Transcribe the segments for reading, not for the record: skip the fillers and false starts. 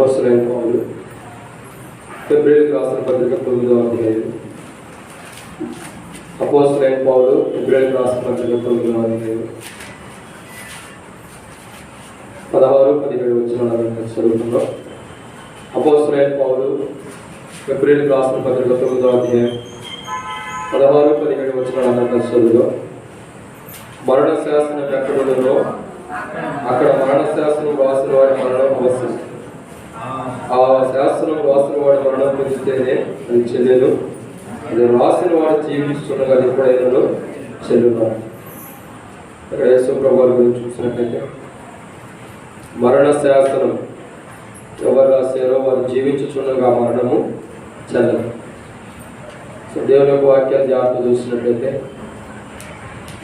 అపోస్తలుడైన పౌలు హెబ్రీయులకు రాసిన పత్రిక 9వ అధ్యాయం. అపోస్తలుడైన పౌలు హెబ్రీయులకు రాసిన పత్రిక 9వ అధ్యాయం 16-17 వచనాలను చదువుతున్నాం. అపోస్తలుడైన పౌలు హెబ్రీయులకు రాసిన పత్రిక 9వ అధ్యాయం 16-17 వచనాలను చదువుదాం. మరణ శాసనం ఎక్కడుందో అక్కడ మరణ శాసనం రాసిన వాడి మరణం అవసరం. ఆ శాసనం రాసిన వాడి మరణం పొందితేనే అది చెల్లెలు. అది రాసిన వాడు జీవిస్తుండగా అది ఎప్పుడైనా చెల్లున్నాడు. ఇక్కడ యేసు ప్రభువు గురించి చూసినట్లయితే మరణ శాసనం ఎవరు రాశారో వారు జీవించుచుండగా మరణము చెల్లదు. సో దేవుని యొక్క వాక్యాన్ని జాగ్రత్త చూసినట్లయితే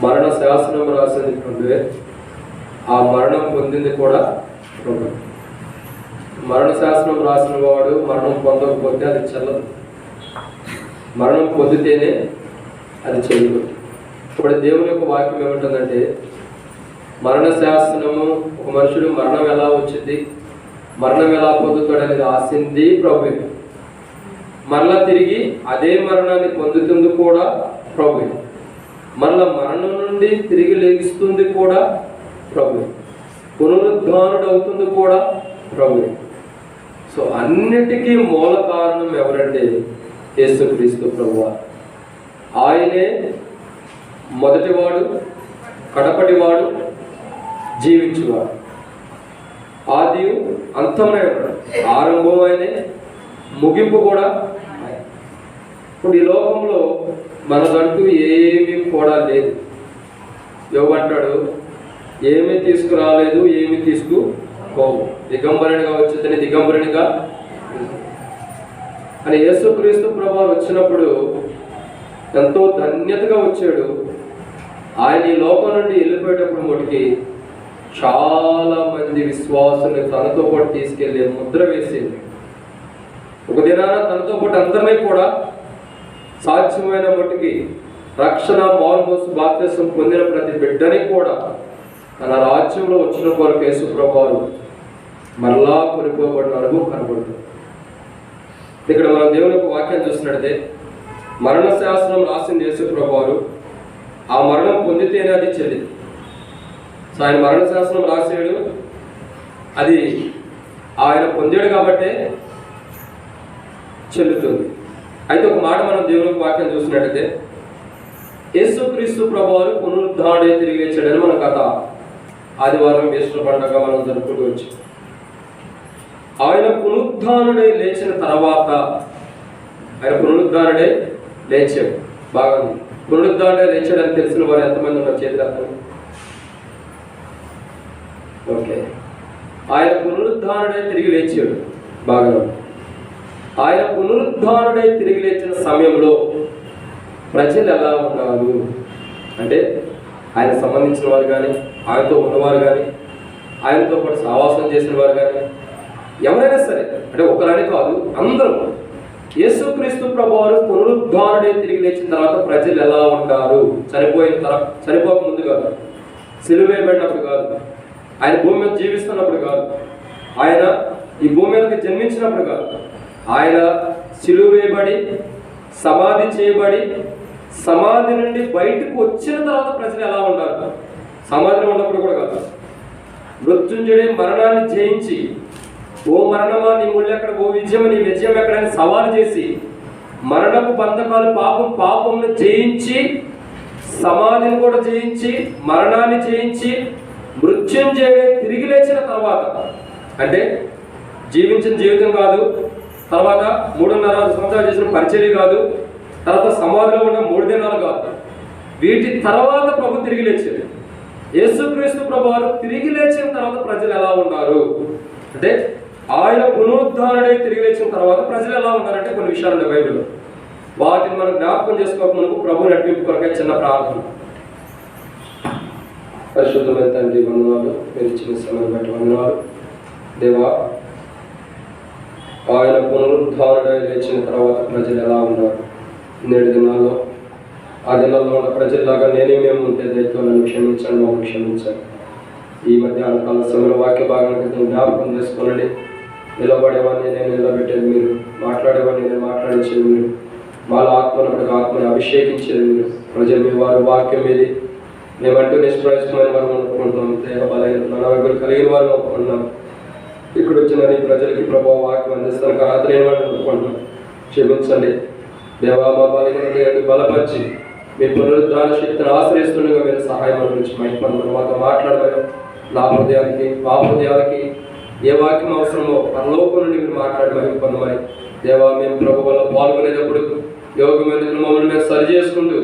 మరణ శాసనం రాసింది ప్రభువే, ఆ మరణం పొందింది కూడా ప్రభు. మరణ శాసనం రాసిన వాడు మరణం పొందకపోతే అది చెల్లదు, మరణం పొందితేనే అది చెల్లదు. ఇప్పుడు దేవుని యొక్క వాక్యం ఏమిటంటే మరణ శాసనము, ఒక మనుషుడు మరణం ఎలా వచ్చింది, మరణం ఎలా పొందుతాడు అనేది ఆసింది ప్రభు. మరలా తిరిగి అదే మరణాన్ని పొందుతుంది కూడా ప్రభు. మరలా మరణం నుండి తిరిగి లేగిస్తుంది కూడా ప్రభు. పునరుద్ధానుడు అవుతుంది కూడా ప్రభు. సో అన్నిటికీ మూల కారణం ఎవరంటే యేసుక్రీస్తు ప్రభువు. ఆయనే మొదటివాడు, కడపటివాడు, జీవించువాడు. ఆది అంతమే ఉన్నాడు, ఆరంభం ఆయనే, ముగింపు కూడా. ఇప్పుడు ఈ లోకంలో మనదంటూ ఏమీ కూడా లేదు. యోగంటాడు ఏమీ తీసుకురాలేదు, ఏమీ తీసుకుపోవు, దిగంబరునిగా వచ్చేదని దిగంబరునిగా అని. యేసుక్రీస్తు ప్రభువు వచ్చినప్పుడు ఎంతో ధన్యతగా వచ్చాడు. ఆయన ఈ లోకం నుండి వెళ్ళిపోయేటప్పుడు మటుకి చాలా మంది విశ్వాసుల్ని తనతో పాటు తీసుకెళ్ళి ముద్ర వేసేది. ఒక దినాన తనతో పాటు అందరినీ కూడా సాధ్యమైన మట్టుకి రక్షణ మారుమోసు బాప్తిసం పొందిన ప్రతి బిడ్డని కూడా తన రాజ్యంలో వచ్చిన కొరకు యేసు ప్రభువు మరలా కొనుక్కోబడిన అనుభవం కనబడుతుంది. ఇక్కడ మనం దేవుని యొక్క వాక్యాన్ని చూసినట్లయితే మరణ శాస్త్రం రాసింది యేసు ప్రభువు, ఆ మరణం పొందితేనే అది చెల్లింది. సో ఆయన మరణ శాస్త్రం రాసాడు, అది ఆయన పొందాడు కాబట్టే చెల్లుతుంది. అయితే ఒక మాట మనం దేవునికి వాక్యం చూసినట్టయితే యేసుక్రీస్తు ప్రభువు పునరుద్ధానుడై తిరిగి లేచాడని మన కథ ఆదివారం ఈస్టర్ పండుగ మనం జరుపుకుంటూ వచ్చాం. ఆయన పునరుద్ధానుడై లేచిన తర్వాత, ఆయన పునరుద్ధానుడై లేచాడు. బాగా పునరుద్ధానుడై లేచాడని తెలిసిన వారు ఎంతమంది ఉన్నారు? చేతులు. ఓకే, ఆయన పునరుద్ధానుడై తిరిగి లేచాడు. బాగా ఆయన పునరుద్ధానుడై తిరిగి లేచిన సమయంలో ప్రజలు ఎలా ఉన్నారు అంటే, ఆయనకు సంబంధించిన వారు కానీ, ఆయనతో ఉన్నవారు కానీ, ఆయనతో పాటు సహవాసం చేసిన వారు కానీ, ఎవరైనా సరే, అంటే ఒకరని కాదు, అందరూ యేసుక్రీస్తు ప్రభువు పునరుద్ధానుడై తిరిగి లేచిన తర్వాత ప్రజలు ఎలా ఉంటారు? చనిపోక ముందు కాదు, సిలువ వేయబడినప్పుడు కాదు, ఆయన భూమి మీద జీవిస్తున్నప్పుడు కాదు, ఆయన ఈ భూమి మీదకి జన్మించినప్పుడు కాదు, ఆయన సిలువ వేయబడి సమాధి చేయబడి సమాధి నుండి బయటకు వచ్చిన తర్వాత ప్రజలు ఎలా ఉంటారు? సమాధిలో ఉన్నప్పుడు కూడా కాదు. మృత్యుంజయుడే మరణాన్ని జయించి, ఓ మరణమా నీ ముళ్ళు ఎక్కడ, ఓ విజయం నీ విజయం ఎక్కడని సవాలు చేసి మరణపు బంధకాలు పాపంను జయించి, సమాధిని కూడా జయించి, మరణాన్ని జయించి, మృత్యుంజయుడే తిరిగి లేచిన తర్వాత, అంటే జీవించిన జీవితం కాదు, తర్వాత 3.5 సంవత్సరాలు చేసిన పరిచర్య కాదు, తర్వాత సమాధిలో ఉన్న 3 దినాలు కాదు, వీటి తర్వాత ప్రభు తిరిగి లేచాడు. యేసుక్రీస్తు ప్రభువు తిరిగి లేచిన తర్వాత ప్రజలు ఎలా ఉన్నారు అంటే, ఆయన పునరుద్ధానుడై తిరిగి లేచిన తర్వాత ప్రజలు ఎలా ఉన్నారంటే కొన్ని విషయాలు ఉన్నాయి బైబిల్లో. వాటిని మనం జ్ఞాపకం చేసుకోక మనకు ప్రభు నడిపింపు కొరకే చిన్న ప్రార్థన. పరిశుద్ధమైన తండ్రి, వందనాలు, మీరు ఇచ్చిన సమయం బట్టి వందనాలు దేవా. ఆయన పునరుద్ధానుడై లేచిన తర్వాత ప్రజలు ఎలా ఉన్నారు? నేటి దినాల్లో ఆ దినాల్లో ఉన్న ప్రజల్లాగా మేము ఉంటే దయతో నన్ను క్షమించండి, మమ్మల్ని క్షమించండి. ఈ మధ్యాహ్న కాల సమయంలో వాక్య భాగాన్ని జ్ఞాపకం చేసుకోనండి. నిలబడేవాడిని నేను నిలబెట్టేది మీరు, మాట్లాడేవాడిని నేను మాట్లాడించేది మీరు, వాళ్ళ ఆత్మను ఆత్మని అభిషేకించేది మీరు. ప్రజలు మీ వారి వాక్యం మీది మేమంటూ నిష్ప్రయోజమైన వారు అనుకుంటున్నాం, దేహ బలైన నడవగులు కలిగిన వారు అనుకుంటున్నాం. ఇక్కడ వచ్చిన నీ ప్రజలకి ప్రభావ వాక్యం అందిస్తాను రాత్రి వాడిని అనుకుంటున్నాం. క్షమించండి దేవా, మా బలహీనతను బలపరిచి మీ పునరుద్ధాన శక్తిని ఆశ్రయిస్తుండగా మీరు సహాయం గురించి మహిమను మాతో మాట్లాడమని, నా హృదయానికి మా హృదయాలకి ఏ వాక్యం అవసరమో పరలోకం నుండి మీరు మాట్లాడి మహిమ పొందమని. దేవా, మేము ప్రభు వల్ల పాల్గొనేటప్పుడు యోగమైన మమ్మల్ని మేము సరి చేసుకుంటూ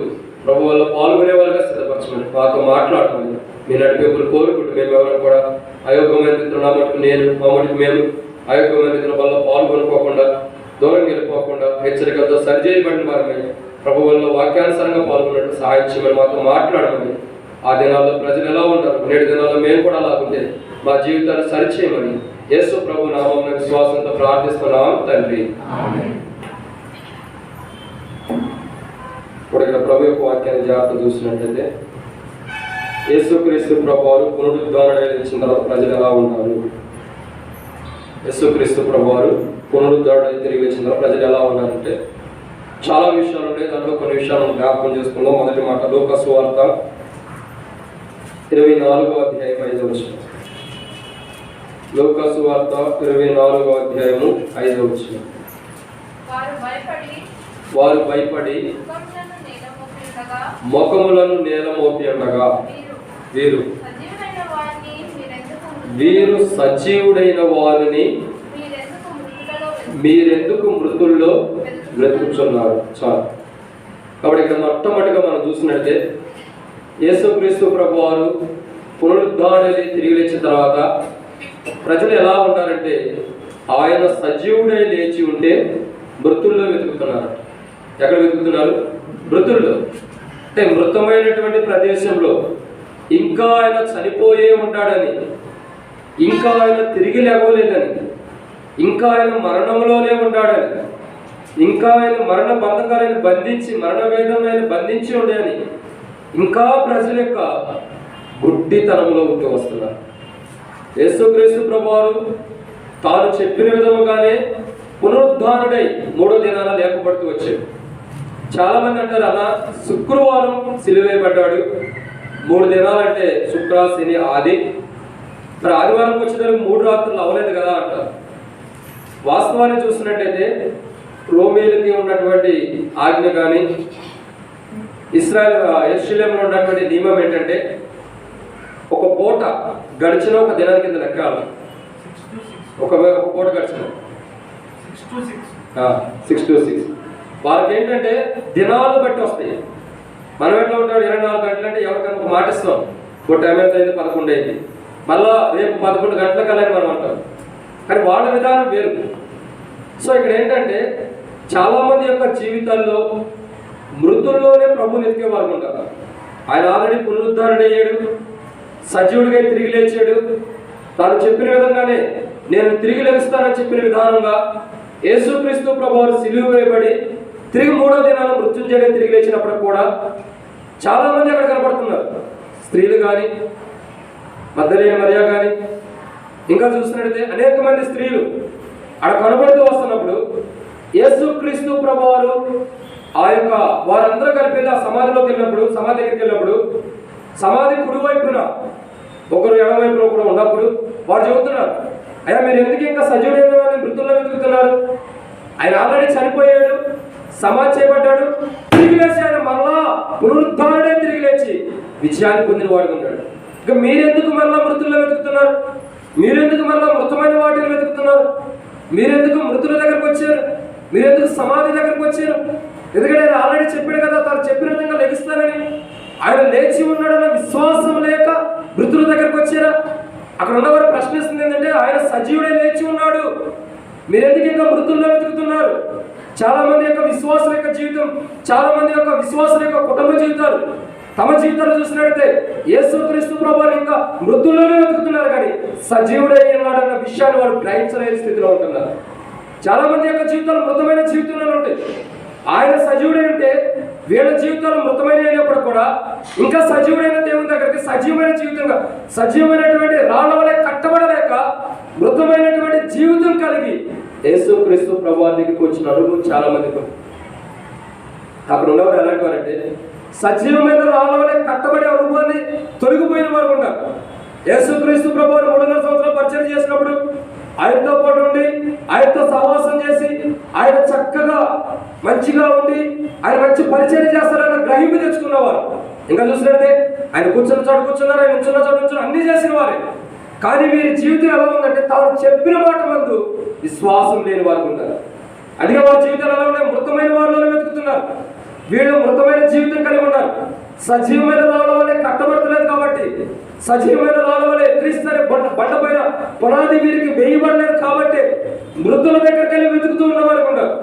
ప్రభు వల్ల పాల్గొనే వాళ్ళగా సిద్ధపరచమని, మాతో మాట్లాడమని మీ నడిపింపులు కోరుకుంటూ మేము ఎవరు కూడా అయోగ్యమైన రీతిలో నా మటుకు నేను మా మటుకు మేము అయోగ్యమైన రీతిలో వల్ల పాల్గొనుకోకుండా దూరం వెళ్ళిపోకుండా హెచ్చరికలతో సరిచేయబడిన వారమై ప్రభు వల్ల వాక్యానుసారంగా పాల్గొన్నట్టు సహాయం చేయమని మాతో మాట్లాడమని. ఆ దినాల్లో ప్రజలు ఎలా ఉంటారు, నేటి దినాల్లో మేము కూడా అలా ఉంటే మా జీవితాన్ని సరిచేయమని యేసు ప్రభు నామమున విశ్వాసంతో ప్రార్థిస్తున్నాం తండ్రి. ఇప్పుడు ఇక్కడ ప్రభు యొక్క వాక్యాన్ని జాగ్రత్త చూసినట్లయితే, యేసుక్రీస్తు ప్రభువారు పునరుద్ధారణ ఇచ్చిన తర్వాత ప్రజలు ఎలా ఉన్నారు, యేసుక్రీస్తు ప్రభువారు పునరుద్ధారణ తిరిగి వచ్చిన తర్వాత ప్రజలు ఎలా ఉన్నారంటే చాలా విషయాలు ఉన్నాయి. దాంట్లో కొన్ని విషయాలను జ్ఞాపకం చేసుకుందాం. మొదటి మాట లూకా సువార్త 24వ అధ్యాయం 5వ వచనం. లూకా సువార్త 24వ అధ్యాయము 5వ వచనం. వారు భయపడి ముఖములను నేల మోపి ఉండగా వీరు సజీవుడైన వారిని మీరెందుకు మృతుల్లో బ్రతుకుతున్నారు. చాలు. కాబట్టి ఇక్కడ మొట్టమొదటిగా మనం చూసినట్టే యేసుక్రీస్తు ప్రభువారు పునరుద్ధారణ తిరిగి లేచిన తర్వాత ప్రజలు ఎలా ఉంటారంటే ఆయన సజీవుడై లేచి ఉంటే మృతుల్లో వెతుకుతున్నారు. ఎక్కడ వెతుకుతున్నారు? మృతుల్లో. అంటే మృతమైనటువంటి ప్రదేశంలో ఇంకా ఆయన చనిపోయే ఉంటాడని, ఇంకా ఆయన తిరిగి లేవలేదని, ఇంకా ఆయన మరణంలోనే ఉంటాడని, ఇంకా ఆయన మరణ బంధకాలను బంధించి మరణ వేదనలను బంధించి ఉండేని ఇంకా ప్రజల యొక్క గుడ్డితనంలో ఉంటూ వస్తున్నారు. యేసుక్రీస్తు ప్రభువారు తాను చెప్పిన విధముగానే పునరుద్ధారుడై 3వ దినాన లేపబడుతూ వచ్చాడు. చాలా మంది అంటారు అలా శుక్రవారం సిలువేయబడ్డాడు, 3 దినాలంటే శుక్ర శని ఆది, మరి ఆదివారం వచ్చేదానికి 3 రాత్రులు అవ్వలేదు కదా అంటారు. వాస్తవాన్ని చూసినట్టయితే రోమీలకి ఉన్నటువంటి ఆజ్ఞ కానీ యెరూషలేములో ఉన్నటువంటి నియమం ఏంటంటే ఒక పూట గడిచిన ఒక దినానికి కింద లెక్కాలి. ఒక పూట గడిచిన 6 to 6 వాళ్ళకి ఏంటంటే దినాలు బట్టి వస్తాయి. మనం ఎట్లా ఉంటాడు 24 గంటలు అంటే ఎవరికైనా ఒక మాట ఇస్తాం, ఒక టైం ఎంత అయింది 11 అయింది, మళ్ళా రేపు 11 గంటలకు వెళ్ళని మనం అంటాం. కానీ వాళ్ళ విధానం వేరు. సో ఇక్కడ ఏంటంటే చాలామంది యొక్క జీవితాల్లో మృతుల్లోనే ప్రభుని ఎతికేవారు ఉంటారు. ఆయన ఆల్రెడీ పునరుద్ధారణ అయ్యాడు, సజీవుడిగా తిరిగి లేచాడు. తాను చెప్పిన విధంగానే నేను తిరిగి లెగుస్తానని చెప్పిన విధానంగా యేసుక్రీస్తు ప్రభువారు సిలువ వేయబడి తిరిగి 3వ దినాన మృత్యుంజయుడిగా తిరిగి లేచినప్పుడు కూడా చాలామంది అక్కడ కనపడుతున్నారు. స్త్రీలు కానీ, మగ్దలేనే మరియ కానీ, ఇంకా చూసినట్లయితే అనేక మంది స్త్రీలు అక్కడ కనబడుతూ వస్తున్నప్పుడు యేసుక్రీస్తు ప్రభువారు ఆ యొక్క వారందరూ కలిపి ఆ సమాధిలోకి వెళ్ళినప్పుడు, సమాధి దగ్గరికి వెళ్ళినప్పుడు సమాధి కుడివైపున ఒకరు ఎడమవైపున కూడా ఉన్నప్పుడు వారు చెబుతున్నారు, అయ్యా మీరు ఎందుకు ఇంకా సజీవుడైన వారిని మృతుల్లో వెతుకుతున్నారు? ఆయన ఆల్రెడీ చనిపోయాడు, సమాధి చేయబడ్డాడు, తిరిగి లేచి ఆయన మరలా పునరుద్ధారణే తిరిగి లేచి విజయాన్ని పొందిన వాడు ఉన్నాడు. ఇక మీరెందుకు మరలా మృతుల్లో వెతుకుతున్నారు? మీరెందుకు మరలా మృతమైన వాటిని వెతుకుతున్నారు? మీరెందుకు మృతుల దగ్గరకు వచ్చారు? మీరెందుకు సమాధి దగ్గరకు వచ్చారు? ఎందుకంటే ఆయన ఆల్రెడీ చెప్పాడు కదా, తాను చెప్పిన విధంగా లెగిస్తానని. ఆయన లేచి ఉన్నాడన్న విశ్వాసం లేక మృతుల దగ్గరకు వచ్చారా? అక్కడ ఉన్నవారు ప్రశ్నిస్తుంది ఏంటంటే ఆయన సజీవుడే లేచి ఉన్నాడు, మీరెందుకు ఇంకా మృతుల్లో వెతుకుతున్నారు? చాలా మంది యొక్క విశ్వాసం యొక్క జీవితం, చాలా మంది యొక్క విశ్వాసం యొక్క కుటుంబ జీవితాలు, తమ జీవితాలు చూసినట్లయితే యేసుక్రీస్తు ప్రభువారు ఇంకా మృతుల్లోనే వెతుకుతున్నారు, కానీ సజీవుడై ఉన్నాడన్న విషయాన్ని వారు గ్రహించలేని స్థితిలో ఉంటున్నారు. చాలా మంది యొక్క జీవితాలు మృతమైన జీవితంలో ఉంటాయి. ఆయన సజీవుడై ఉంటే వీళ్ళ జీవితాలు మృతమైన అయినప్పుడు కూడా ఇంకా సజీవుడైన దేవుని దగ్గరికి సజీవమైన జీవితంగా, సజీవమైనటువంటి రాళ్ళ వలె కట్టబడలేక మృతమైనటువంటి జీవితం కలిగి యేసుక్రీస్తు ప్రభువారి దగ్గరికి వచ్చిన అనుభవం చాలా మందికి ఉంది. అక్కడ ఉన్నవారు ఎలాంటి వారంటే సజీవమైన రాళ్ళ వలె కట్టబడే అనుభవాన్ని తొలగిపోయిన వారు ఉన్నారు. యేసుక్రీస్తు ప్రభువారు 3.5 సంవత్సరాలు పరిచయం చేసినప్పుడు ఆయనతో పాటు ఉండి ఆయనతో సహవాసం చేసి ఆయన చక్కగా మంచిగా ఉండి ఆయన మంచి పరిచయం చేస్తారన్న గ్రహింపు తెచ్చుకున్నవారు. ఇంకా చూసినట్టే ఆయన కూర్చున్న చోట కూర్చున్నారు, ఆయన నిల్చున్న చోట కూర్చున్నారు, అన్ని చేసిన వారే. కానీ వీరి జీవితం ఎలా ఉందంటే తాను చెప్పిన మాట మందు విశ్వాసం లేని వారు ఉన్నారు. అడిగే వారి జీవితాలు ఎలా ఉన్నాయి? మృతమైన వారిలోనే వెతుకుతున్నారు. వీళ్ళు మృతమైన జీవితం కలిగి ఉన్నారు. సజీవమైన రాళ్ళ వలె కట్టబడతలేదు కాబట్టి, సజీవమైన రాళ్ళ వలె క్రీస్తు బండ పైన పునాది వీరికి వేయబడలేదు కాబట్టి మృతుల దగ్గరికి వెళ్ళి వెతుకుతూ ఉన్న వారు ఉన్నారు.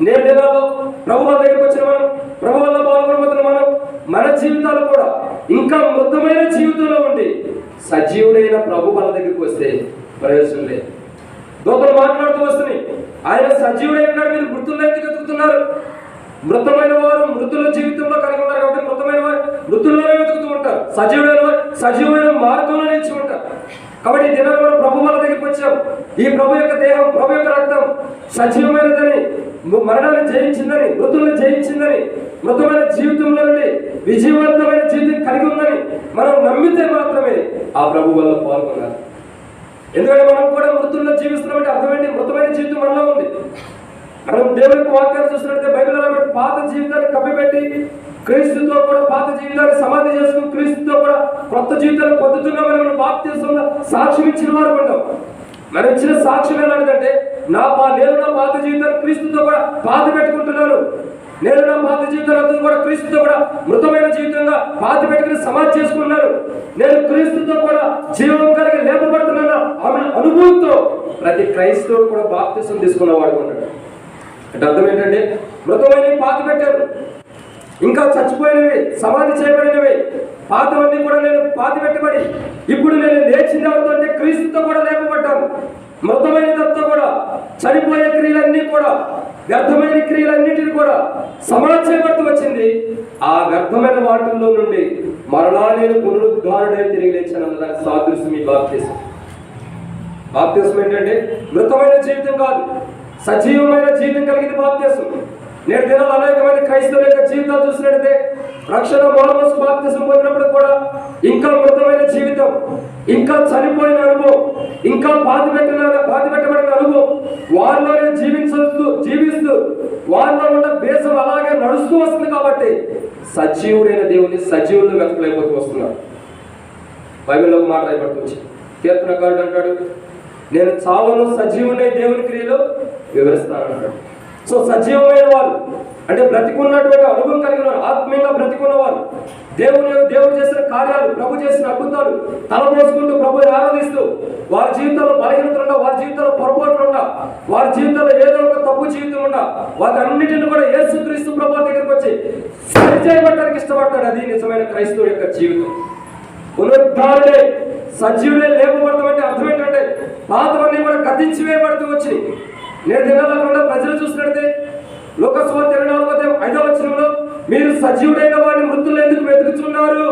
నేటి దినాల్లో ప్రభు వాళ్ళ దగ్గరికి వచ్చిన మనం, ప్రభు వల్ల పాల్గొనబోతున్న మనం, మన జీవితాలు కూడా ఇంకా మృతమైన జీవితంలో ఉండి సజీవుడైన ప్రభు వాళ్ళ దగ్గరికి వస్తే ప్రయోజనం లేదు. దూతలు మాట్లాడుతూ వస్తున్నాయి, ఆయన సజీవుడైన మీరు మృతుల్లో ఎందుకు వెతుకుతున్నారు? మృతమైన వారు మృతుల జీవితంలో కలిగి ఉన్నారు కాబట్టి మృతమైన వారు మృతుల్లోనే వెతుకుతూ ఉంటారు. సజీవుడైన వారు సజీవమైన మార్గంలో నిలిచి ఉంటారు. కాబట్టి ఈ దినాలు మనం ప్రభు వాళ్ళ దగ్గరికి వచ్చాం. ఈ ప్రభు యొక్క దేహం, ప్రభు యొక్క రక్తం సజీవమైనదని, మరణాన్ని జయించిందని, మృతులను జయించిందని, మృతమైన జీవితంలో నుండి విజయవంతమైన జీవితం కలిగి ఉందని మనం నమ్మితే మాత్రమే ఆ ప్రభు వల్ల పాల్గొనాలి. ఎందుకంటే మనం కూడా మృతుల్లో జీవిస్తున్నామంటే అర్థమేంటి? మృతమైన జీవితం మనలో ఉంది. మనం దేవునికి వాక్యాలు చూసినట్లయితే బైబిల్లో పాత జీవితాన్ని కప్పిపెట్టి క్రీస్తుతో కూడా పాత జీవితాన్ని సమాధి చేసుకుని క్రీస్తుతో కూడా కొత్త జీవితాన్ని పొందుతున్నామని మనం బాప్తిస్మంలో సాక్ష్యం ఇచ్చిన వారు ఉంటాం. మనం ఇచ్చిన సాక్ష్యం ఎలాంటిదంటే నేను నా పాత జీవితాన్ని క్రీస్తుతో కూడా పాత పెట్టుకుంటున్నాను, నేను నా పాత జీవితాన్ని కూడా క్రీస్తుతో కూడా మృతమైన జీవితంగా పాత పెట్టుకుని సమాధి చేసుకున్నాను, నేను క్రీస్తుతో కూడా జీవం కలిగి లేపబడుతున్నాను అనుభవంతో ప్రతి క్రైస్తవుడు కూడా బాప్తిసం తీసుకున్న వాడు ఉన్నాడు. అంటే అర్థం ఏంటంటే మృతమైన పాతి పెట్టారు, ఇంకా చచ్చిపోయినవి సమాధి చేయబడినవి పాతవన్నీ కూడా నేను పాతి పెట్టబడి ఇప్పుడు నేను లేచింది ఎవరితో అంటే క్రీస్తుతో కూడా లేపబడ్డాను. మృతమైనదంతా కూడా చనిపోయే క్రియలన్నీ కూడా వ్యర్థమైన క్రియలన్నింటినీ కూడా సమాధి చేయబడుతూ వచ్చింది. ఆ వ్యర్థమైన వాటిల్లో నుండి మరలా నేను పునరుద్ధారుడై తిరిగి లేచాను. దానికి సాదృశ్యం ఈ బాప్తిసం. బాప్తిసం ఏంటంటే మృతమైన జీవితం కాదు, సజీవమైన జీవితం కలిగింది బాప్తిసం. నేటి దినాలు అనేక మంది క్రైస్తవుల యొక్క జీవితాలు చూసినట్లయితే రక్షణ మానసు బాప్తిసం పొందినప్పుడు కూడా ఇంకా మృతమైన జీవితం, ఇంకా చనిపోయిన అనుభవం, ఇంకా పాతి పెట్టబడిన అనుభవం వారిలోనే జీవిస్తూ వారిలో ఉన్న బేసం అలాగే నడుస్తూ వస్తుంది. కాబట్టి సజీవుడైన దేవుని సజీవులను వెతకలేకపోతూ వస్తున్నారు. బైబిల్లో ఒక మాట రాయబడుతుంది, కీర్తనకారుడు అంటాడు, నేను చావును సజీవునే దేవుని క్రియలో వివరిస్తాను అంటాడు. సో సజీవమైన వారు అంటే బ్రతికున్నటువంటి అనుభవం కలిగిన వారు, ఆత్మీయంగా బ్రతికున్నవారు, దేవుడు చేసిన కార్యాలు, ప్రభు చేసిన అద్భుతాలు తలపోసుకుంటూ ప్రభుని ఆరాధిస్తూ వారి జీవితంలో బలహీనతలు ఉండ, వారి జీవితంలో పొరపాట్లు ఉండ, వారి జీవితంలో ఏదో ఒక తప్పు జీవితం ఉండ, వాటి అన్నింటిని కూడా యేసుక్రీస్తు ప్రభు దగ్గరికి వచ్చి సరిచేయబట్టడానికి ఇష్టపడతాడు. అది నిజమైన క్రైస్తవుడి యొక్క జీవితం. పునరుద్ధారుడే సజీవుడే లేపబడతాం అంటే అర్థం ఏంటంటే పాతవన్నీ కూడా గతించి వేయబడుతూ వచ్చి నేటి దినాల ప్రజలు చూసినట్లయితే లోకసువార్త 24:5 మీరు సజీవుడైన వారిని మృతులు ఎందుకు వెతుకుతున్నారు?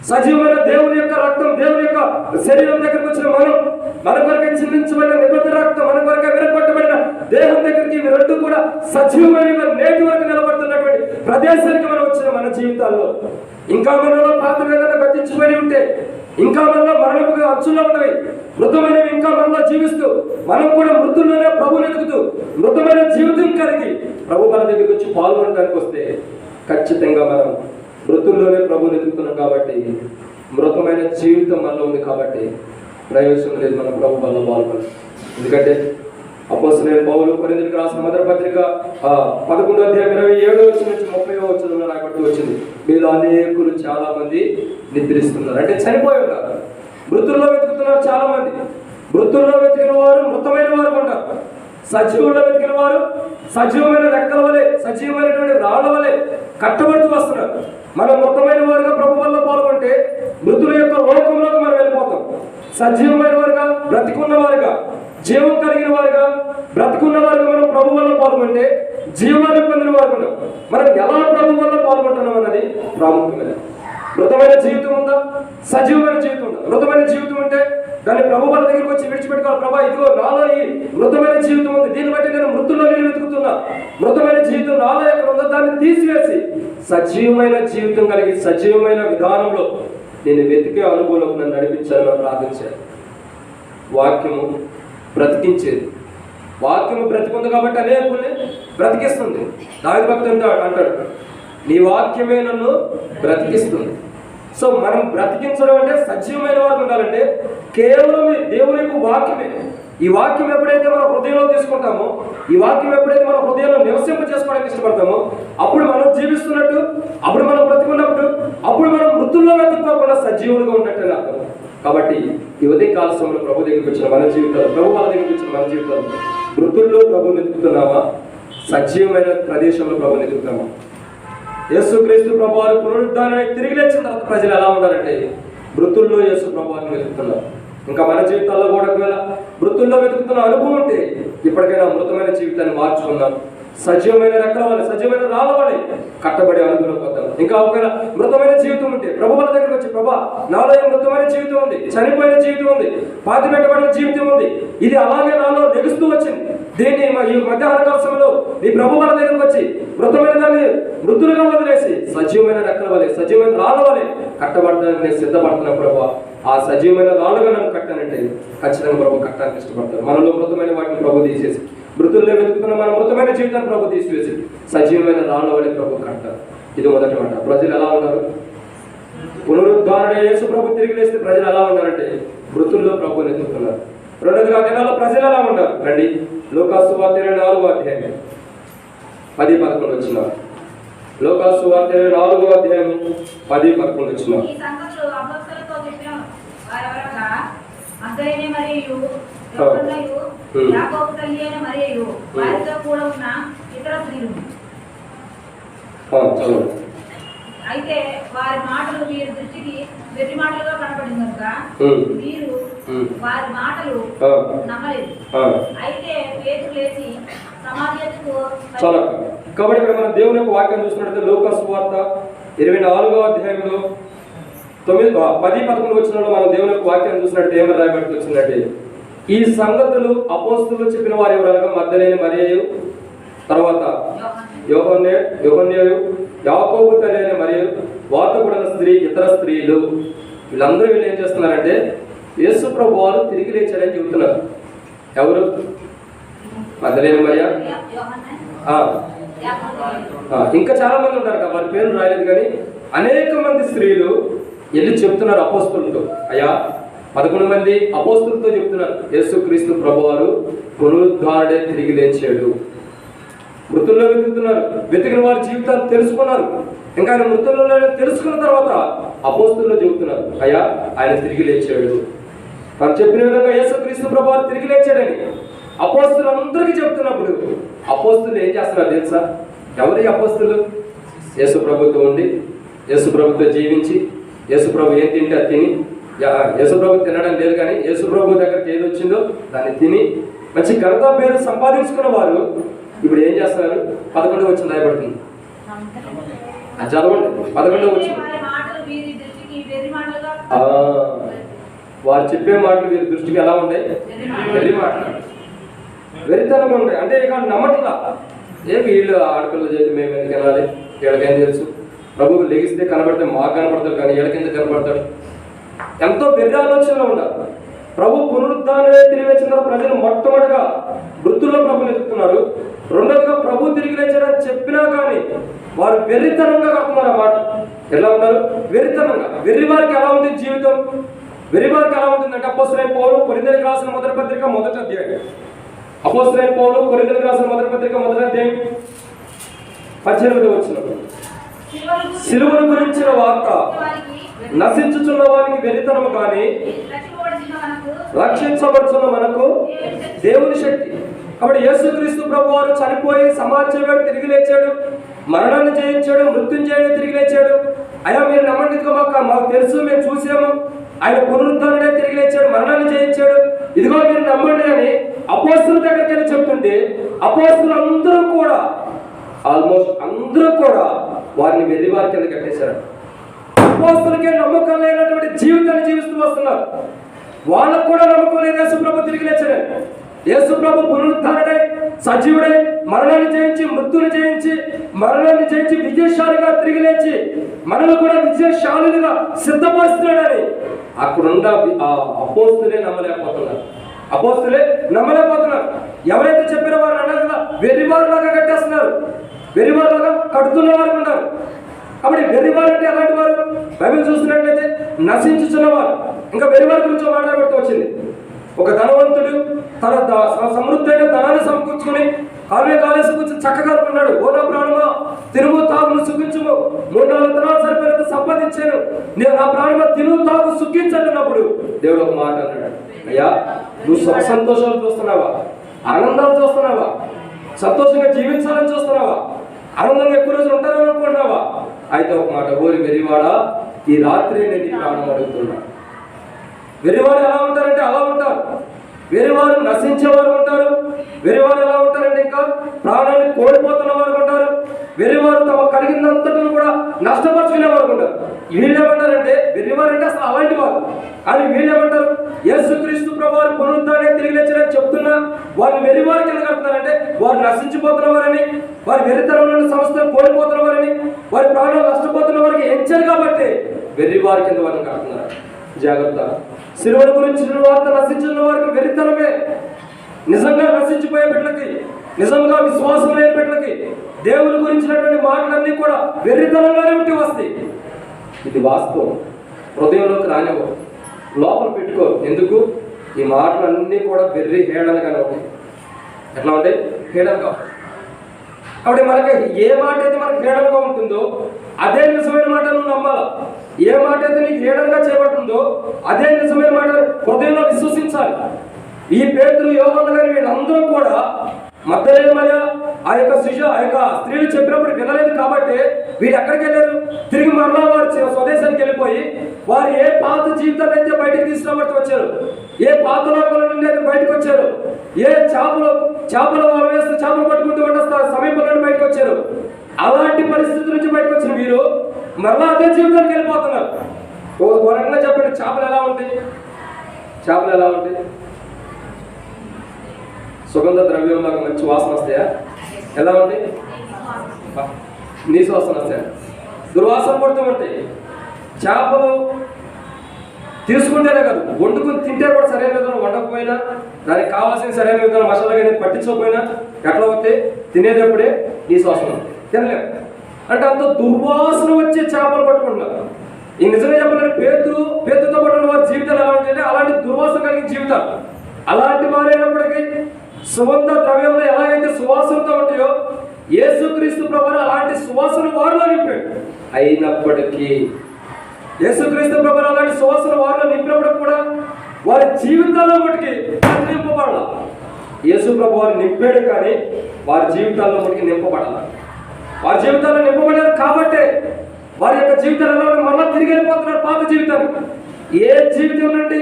సజీవమైన దేవుని యొక్క రక్తం, దేవుని యొక్క శరీరం దగ్గరికి వచ్చిన మన కొరకే చిందించబడిన నిబంధన రక్తం, మన కొరకే విరగొట్టబడిన దేహం దగ్గరికి ఇవి రెండు కూడా సజీవమైన నేటి వరకు నిలబడుతున్నటువంటి ప్రదేశానికి మనం వచ్చిన మన జీవితాల్లో ఇంకా మనలో పాత వేదన గతించిపోయి ఉంటే, ఇంకా మనలో మరణముగా అచ్చులో ఉన్నవి మృతమైనవి ఇంకా మనలో జీవిస్తూ మనం కూడా మృతుల్లోనే ప్రభుని ఎదుగుతూ మృతమైన జీవితం కలిగి ప్రభు మన దగ్గరికి వచ్చి పాల్గొనడానికి వస్తే ఖచ్చితంగా మనం మృతుల్లోనే ప్రభుని ఎదుగుతున్నాం. కాబట్టి మృతమైన జీవితం మనలో ఉంది కాబట్టి ప్రయోజనం లేదు మనం ప్రభు వల్ల పాల్గొనాలి. ఎందుకంటే అపోస్తలుడైన పౌలు కొరింథీయులకు రాసిన మొదటి పత్రిక 11:27-30 రాబట్టి వచ్చింది, మీలో అనేకులు చాలా మంది నిద్రిస్తున్నారు. అంటే చనిపోయి ఉన్నారు, మృతుల్లో వెతుకుతున్నారు. చాలా మంది మృతుల్లో వెతికిన వారు మృతమైన వారు ఉన్నారు, సజీవుల్లో వెతికిన వారు సజీవమైన రెక్కల వలె, సజీవమైనటువంటి రాళ్ల వలె కట్టబడుతూ వస్తున్నారు. మనం మృతమైన వారుగా ప్రభు వల్ల పాల్గొంటే మృతుల యొక్క లోకంలోకి మనం వెళ్ళిపోతాం. సజీవమైన వారుగా, బ్రతికున్న వారుగా, జీవం కలిగిన వారుగా, బ్రతుకున్న వారుగా మనం ప్రభు వల్ల పాల్గొంటే జీవాన్ని పొందిన వారు ఉన్నాం. మనం ఎలా ప్రభు వల్ల పాల్గొంటున్నాం అన్నది ప్రాముఖ్యమైన. మృతమైన జీవితం ఉందా, సజీవమైన జీవితం ఉందా? మృతమైన జీవితం అంటే కానీ ప్రభు వాళ్ళ దగ్గరికి వచ్చి విడిచిపెట్టుకోవాలి. ప్రభా, ఇదిగో నాలో ఈ మృతమైన జీవితం ఉంది, దీన్ని బట్టి నేను మృతుల్లో నేను వెతుకుతున్నా, మృతమైన జీవితం నాలో ఎక్కడ ఉందో దాన్ని తీసివేసి సజీవమైన జీవితం కలిగి సజీవమైన విధానంలో నేను వెతికే అనుభవంలో నన్ను నడిపించాలని ప్రార్థించాను. వాక్యము బ్రతికించేది, వాక్యము బ్రతికుంది కాబట్టి అనేకుల్ని బ్రతికిస్తుంది. దావీదు భక్తుడు అంటాడు, నీ వాక్యమే నన్ను బ్రతికిస్తుంది. సో మనం బ్రతికించడం అంటే సజీవమైన వారు ఉండాలంటే కేవలం దేవుని యొక్క వాక్యమే. ఈ వాక్యం ఎప్పుడైతే మన హృదయంలో తీసుకుంటామో, ఈ వాక్యం ఎప్పుడైతే మన హృదయంలో నివసింప చేసుకోవడానికి ఇష్టపడతామో, అప్పుడు మనం జీవిస్తున్నట్టు, అప్పుడు మనం బ్రతికున్నప్పుడు, అప్పుడు మనం మృతుల్లో వెతుక్కోకుండా సజీవులుగా ఉన్నట్టు అర్థం. కాబట్టి ఈ ఉదయ కాల సమయంలో ప్రభు దగ్గరికి వచ్చిన మన జీవితాలు, ప్రభు వాళ్ళ దగ్గరికి వచ్చిన మన జీవితాలు, మృతుల్లో ప్రభుని వెతుకుతున్నామా, సజీవమైన ప్రదేశంలో ప్రభుని వెతుకుతున్నామా? యేసుక్రీస్తు ప్రభువారు పునరుద్ధారణ తిరిగి లేచిన తర్వాత ప్రజలు ఎలా ఉండాలంటే మృతుల్లో యేసు ప్రభువారిని వెతుకుతున్నారు. ఇంకా మన జీవితాల్లో కూడా ఒకవేళ మృతుల్లో వెతుకుతున్న అనుభవం ఉంటే ఇప్పటికైనా మృతమైన జీవితాన్ని మార్చుకున్నాం, సజీవమైన రెక్కల వల్ల, సజీవమైన రాళ్ళ వల్ల కట్టబడి అనుభవం పొందాం. ఇంకా ఒకవేళ మృతమైన జీవితం ఉంటే ప్రభు వాళ్ళ దగ్గరికి వచ్చి, ప్రభా, నాలో మృతమైన జీవితం ఉంది, చనిపోయిన జీవితం ఉంది, పాతి పెట్టబడిన జీవితం ఉంది, ఇది అలాగే నాలో నెగుస్తూ వచ్చింది, దీన్ని ఈ మధ్యాహ్న కాల సమయంలో నీ ప్రభు వాళ్ళ దగ్గరకు వచ్చి మృతమైన దాన్ని మృతులుగా వదిలేసి సజీవమైన రెక్కల వలె, సజీవమైన రాళ్ళ వలె కట్టబడడానికి నేను సిద్ధపడుతున్నా ప్రభా. ఆ సజీవమైన రాళ్ళుగా నన్ను కట్టానంటే ఖచ్చితంగా ప్రభు కట్టడానికి ఇష్టపడతాను. మనలో మృతమైన వాటిని ప్రభు తీసేసి, మృతుల్లో వెతుకుతున్న మన మృతమైన జీవితాన్ని ప్రభు తీసివేసి సజీవమైన రాళ్ళ వలె ప్రభు కట్టారు. ఇది మొదటి మాట. ప్రజలు ఎలా ఉన్నారు? పునరుద్ధారణ యేసు ప్రభు తిరిగి లేస్తే ప్రజలు ఎలా ఉన్నారంటే మృతుల్లో ప్రభుని వెతుకుతున్నారు. రెండోదిగా దినాల్లో ప్రజలు ఎలా ఉంటారు? రండి, లూకాసు సువార్త 24వ అధ్యాయం 10-11 వచ్చిన. లూకాసు సువార్త 24వ అధ్యాయం 10-11 వచ్చిన. అయితే వారి మాటలు వీరి దృష్టికి వెర్రి మాటలుగా కనపడింది కనుక వీరు వారి మాటలు నమ్మలేదు. అయితే పేతురు లేచి సమాధి ఎత్తుకు చాలా. కాబట్టి ఇక్కడ మనం దేవుని యొక్క వాక్యం చూసినట్లయితే లూకాసు సువార్త 24వ అధ్యాయంలో 9-10-11 వచనంలో మనం దేవుని యొక్క వాక్యం చూసినట్టు ఏమని రాయబడి వచ్చిందంటే, ఈ సంగతులు అపోస్తలులు చెప్పిన వారు ఎవరనగా మగ్దలేని మరియయు, తర్వాత యోహన్నేయు, యాకోబు తల్లి అయిన మరియు వారితో కూడిన స్త్రీ, ఇతర స్త్రీలు, వీళ్ళందరూ వీళ్ళు ఏం చేస్తున్నారంటే యేసు ప్రభు వారు తిరిగి లేచాడని చెబుతున్నారు. ఎవరు? మగ్దలేని మరియ, ఇంకా చాలా మంది ఉన్నారు కదా, వారి పేర్లు రాయలేదు, కానీ అనేక మంది స్త్రీలు వెళ్ళి చెప్తున్నారు అపోస్తలులతో. అయ్యా, 11 మంది అపోస్తలులతో చెప్తున్నారు, యేసుక్రీస్తు ప్రభువారు పునరుద్ధారుడే తిరిగి లేచాడు. మృతుల్లో వెతుకుతున్నారు, వెతికిన వారి జీవితాలు తెలుసుకున్నారు. ఇంకా ఆయన మృతుల్లో తెలుసుకున్న తర్వాత అపోస్తలుల్లో చెబుతున్నారు, అయ్యా, ఆయన తిరిగి లేచాడు. వారు చెప్పిన విధంగా యేసుక్రీస్తు ప్రభువారు తిరిగి లేచాడని అపోస్తలు అందరికీ చెప్తున్నప్పుడు అపోస్తలు ఏం చేస్తున్నారు తెలుసా? ఎవరి అపోస్తలు? యేసు ప్రభుతో ఉండి, యేసు ప్రభుతో జీవించి, యేసు ప్రభు ఏం తింటే అది తిని, యేసు ప్రభు తినడం లేదు కానీ యేసు ప్రభు దగ్గరికి ఏది వచ్చిందో దాన్ని తిని మంచి ఘనత పేరు సంపాదించుకున్న వారు ఇప్పుడు ఏం చేస్తున్నారు? 11వ వచనం రాయబడుతుంది. అది చదవండి. 11వ వచనం. వారు చెప్పే మాటలు వీరి దృష్టికి ఎలా ఉంటాయి? వెర్రి మాటలు, వెరితనం ఉంటాయి. అంటే ఇక నమ్మట్లా. వీళ్ళు ఆడపిల్లల చేతి మేము ఎందుకు వెళ్ళాలి, వీళ్ళకేం తెలుసు, ప్రభువు లెగిస్తే కనబడితే మాకు కనపడతాడు కానీ వీళ్ళకింద కనపడతాడు. ఎంతో వెర్రి ఆలోచనలో ఉన్నారు. ప్రభు పునరుద్ధారణ తిరిగి లేచిన ప్రజలు మొట్టమొదటిగా మృతుల్లో ప్రభుని ఎదుగుతున్నారు. రెండోదిగా ప్రభు తిరిగి లేచాడని చెప్పినా కానీ వారు వెర్రితనంగా కడుతున్నారు. ఆ మాట ఎలా ఉన్నారు? వెర్రితనంగా. వెర్రి వారికి ఎలా ఉంది జీవితం? వెర్రి వారికి ఎలా ఉంటుందంటే, అపోస్తలుడైన పౌలు కొరింథీయులకు రాసిన మొదటి పత్రిక 1వ అధ్యాయం, అపోస్తలుడైన పౌలు కొరింథీయులకు రాసిన మొదటి పత్రిక 1వ అధ్యాయం 18వ వచనం, సిలువను గురించిన వార్త నశించుచున్న వారికి వెర్రితనము కానీ రక్షించబడుచున్న మనకు దేవుని శక్తి. కాబట్టి యేసుక్రీస్తు ప్రభువారు చనిపోయి సమాధి చేయబడి తిరిగి లేచాడు, మరణాన్ని జయించాడు, మృత్యుంజయుడు తిరిగి లేచాడు. అయ్యా, మీరు నమ్మండి, మాకు తెలుసు, మేము చూసాము, ఆయన పునరుద్ధరణే తిరిగి లేచాడు, మరణాన్ని జయించాడు, ఇదిగో మీరు నమ్మండి అని అపోస్తలుల దగ్గరికి వెళ్ళి చెప్తుంటే అపోస్తలులు అందరూ కూడా, ఆల్మోస్ట్ అందరూ కూడా వారిని వెర్రివారి కింద కట్టేశారు. అపోస్తలులకే నమ్మకం లేనటువంటి జీవితాన్ని జీవిస్తూ వస్తున్నారు. వాళ్ళకు కూడా నమ్మకం లేదు యేసు ప్రభు తిరిగి లేచాడని. యేసు ప్రభు పునరుద్ధారుడై సజీవుడై మరణాన్ని జయించి మృత్యుని జయించి మరణాన్ని జయించి విజయశాలిగా తిరిగి లేచి మనల్ని కూడా విజయశాలులుగా సిద్ధపరుస్తున్నాడని అక్కడున్న అపోస్తులే నమ్మలేకపోతున్నారు. ఎవరైతే చెప్పిన వారు అన్నారు కదా, వెర్రివారులాగా కట్టేస్తున్నారు, వెర్రివారులాగా కడుతున్న వారు ఉన్నారు. కాబట్టి వెర్రివారు అంటే అలాంటి వారు బైబిల్ చూస్తున్నట్లయితే నశించుచున్నవారు. ఇంకా వెర్రివారి గురించి మాట్లాడుతూ వచ్చింది. ఒక ధనవంతుడు తన సమృద్ధైన ధనాన్ని సమకూర్చుకుని కాలేసి కూర్చొని చక్కగా అనుకున్నాడు. ఓ నా ప్రాణమా తిరుగు తాగును సుఖించుము, 3-4 తరాలు సరిపోయినంత సంపాదించాను, నేను నా ప్రాణమా తిరుగు తాగు సుఖించనున్నప్పుడు దేవుడు ఒక మాట అన్నాడు, అయ్యా నువ్వు సుఖ సంతోషాలు చూస్తున్నావా, ఆనందాలు చూస్తున్నావా, సంతోషంగా జీవించాలని చూస్తున్నావా, ఆనందంగా ఎక్కువ రోజులు ఉంటారని అనుకుంటున్నావా? అయితే ఒక మాట, ఓరి వెర్రివాడా ఈ రాత్రి నేను నీ ప్రాణం అడుగుతున్నా. వెర్రివారు ఎలా ఉంటారంటే అలా ఉంటారు. వెర్రివారు నశించేవారు ఉంటారు. వెర్రివారు ఎలా ఉంటారంటే ఇంకా ప్రాణాన్ని కోల్పోతున్న వారు ఉంటారు. వెర్రివారు తమ కలిగినంతటిని కూడా నష్టపరుచుకునే వారు ఉంటారు. వీళ్ళు ఏమంటారంటే వెర్రివారు అంటే అసలు అలాంటి వారు. కానీ వీళ్ళు ఏమంటారు, యేసుక్రీస్తు ప్రభువారు పునరుద్ధాన్ని తిరిగి లేచారని చెప్తున్నా వారిని వెర్రివారు కింద కడుతున్నారంటే వారు నశించిపోతున్న వారని, వారి వెర్రితనంలో సంస్థను కోల్పోతున్న వారని, వారి ప్రాణాలు నష్టపోతున్న వారికి ఎంచారు కాబట్టి వెర్రివారి కింద వారిని కడుతున్నారు. జాగ్రత్త. సిలువను గురించి వార్త నశించిన వారికి వెర్రితనమే. నిజంగా నశించిపోయే బిడ్డలకి, నిజంగా విశ్వాసం లేని బిడ్డలకి దేవుని గురించినటువంటి మాటలన్నీ కూడా వెర్రితనంగానే ఉంటే వస్తాయి. ఇది వాస్తవం. హృదయంలోకి రానివ్వవు, లోపల పెట్టుకో. ఎందుకు? ఈ మాటలన్నీ కూడా వెర్రి హేళనగానే ఉంటాయి. ఎట్లా ఉంటాయి? హేళనగా. కాబట్టి మనకి ఏ మాట అయితే మనకు హేళనగా ఉంటుందో అదే నిజమైన మాట నువ్వు నమ్మాల. ఏ మాట అయితే నీకు హేళనగా చేయబడుతుందో అదే నిజమైన మాట హృదయంలో విశ్వసించాలి. ఈ పేతురు, యోహాను గారు వీళ్ళందరూ కూడా మగ్దలేనే మరియ ఆ యొక్క స్త్రీలు చెప్పినప్పుడు వినలేదు కాబట్టి వీరు ఎక్కడికి వెళ్ళారు? తిరిగి మరలా వారు స్వదేశానికి వెళ్ళిపోయి వారు ఏ పాత జీవితాన్ని అయితే బయటకు తీసుకురాబట్టి వచ్చారు, ఏ పాత లోపల నుండి అయితే బయటకు వచ్చారు, ఏ చేపలు వాళ్ళు వేస్తే చేపలు పట్టుకుంటూ ఉండొస్తారు సమీపంలో బయటకు వచ్చారు, అలాంటి పరిస్థితి నుంచి బయటకు వచ్చిన వీరు మరలా అదే జీవితానికి వెళ్ళిపోతున్నారు. ఒక రకంగా చెప్పండి, చేపలు ఎలా ఉంటాయి? సుగంధ ద్రవ్యంలాగా మంచి వాసన వస్తాయా? ఎలా ఉంటాయి? నీసు వాసన వస్తాయా? దుర్వాసన పడుతూ ఉంటాయి. చేపలు తీసుకుంటేనే కాదు, వండుకుని తింటే కూడా సరైన విధానం వండకపోయినా, దానికి కావాల్సిన సరైన విధానం మసాలా కానీ పట్టించకపోయినా ఎట్లా వస్తే తినేటప్పుడే నీసు వాసన తినలేము. అంటే అంత దుర్వాసన వచ్చే చేపలు పట్టుకుంటున్నారు. ఈ నిజంగా చెప్పాలంటే పేతుతో పట్టుకున్న వారి జీవితాలు ఎలా ఉంటాయంటే అలాంటి దుర్వాసన కలిగిన జీవితాలు. అలాంటి వారైనప్పటికీ సుగంధ ద్రవ్యంలో ఎలాగైతే సువాసనతో ఉంటాయో యేసుక్రీస్తు ప్రభువు అలాంటి సువాసన వారిలో నింపాడు. అయినప్పటికీ యేసుక్రీస్తు ప్రభువు అలాంటి సువాసన వారిలో నింపినప్పుడు కూడా వారి జీవితాల్లో మటుకి నింపబడాల. యేసు ప్రభు వారు నింపాడు కానీ వారి జీవితాల్లో మటుకి నింపబడాల. వారి జీవితాల్లో నింపబడారు కాబట్టి వారి యొక్క జీవితాలలో మళ్ళా తిరిగి వెళ్ళిపోతున్నారు పాత జీవితానికి. ఏ జీవితం నుండి,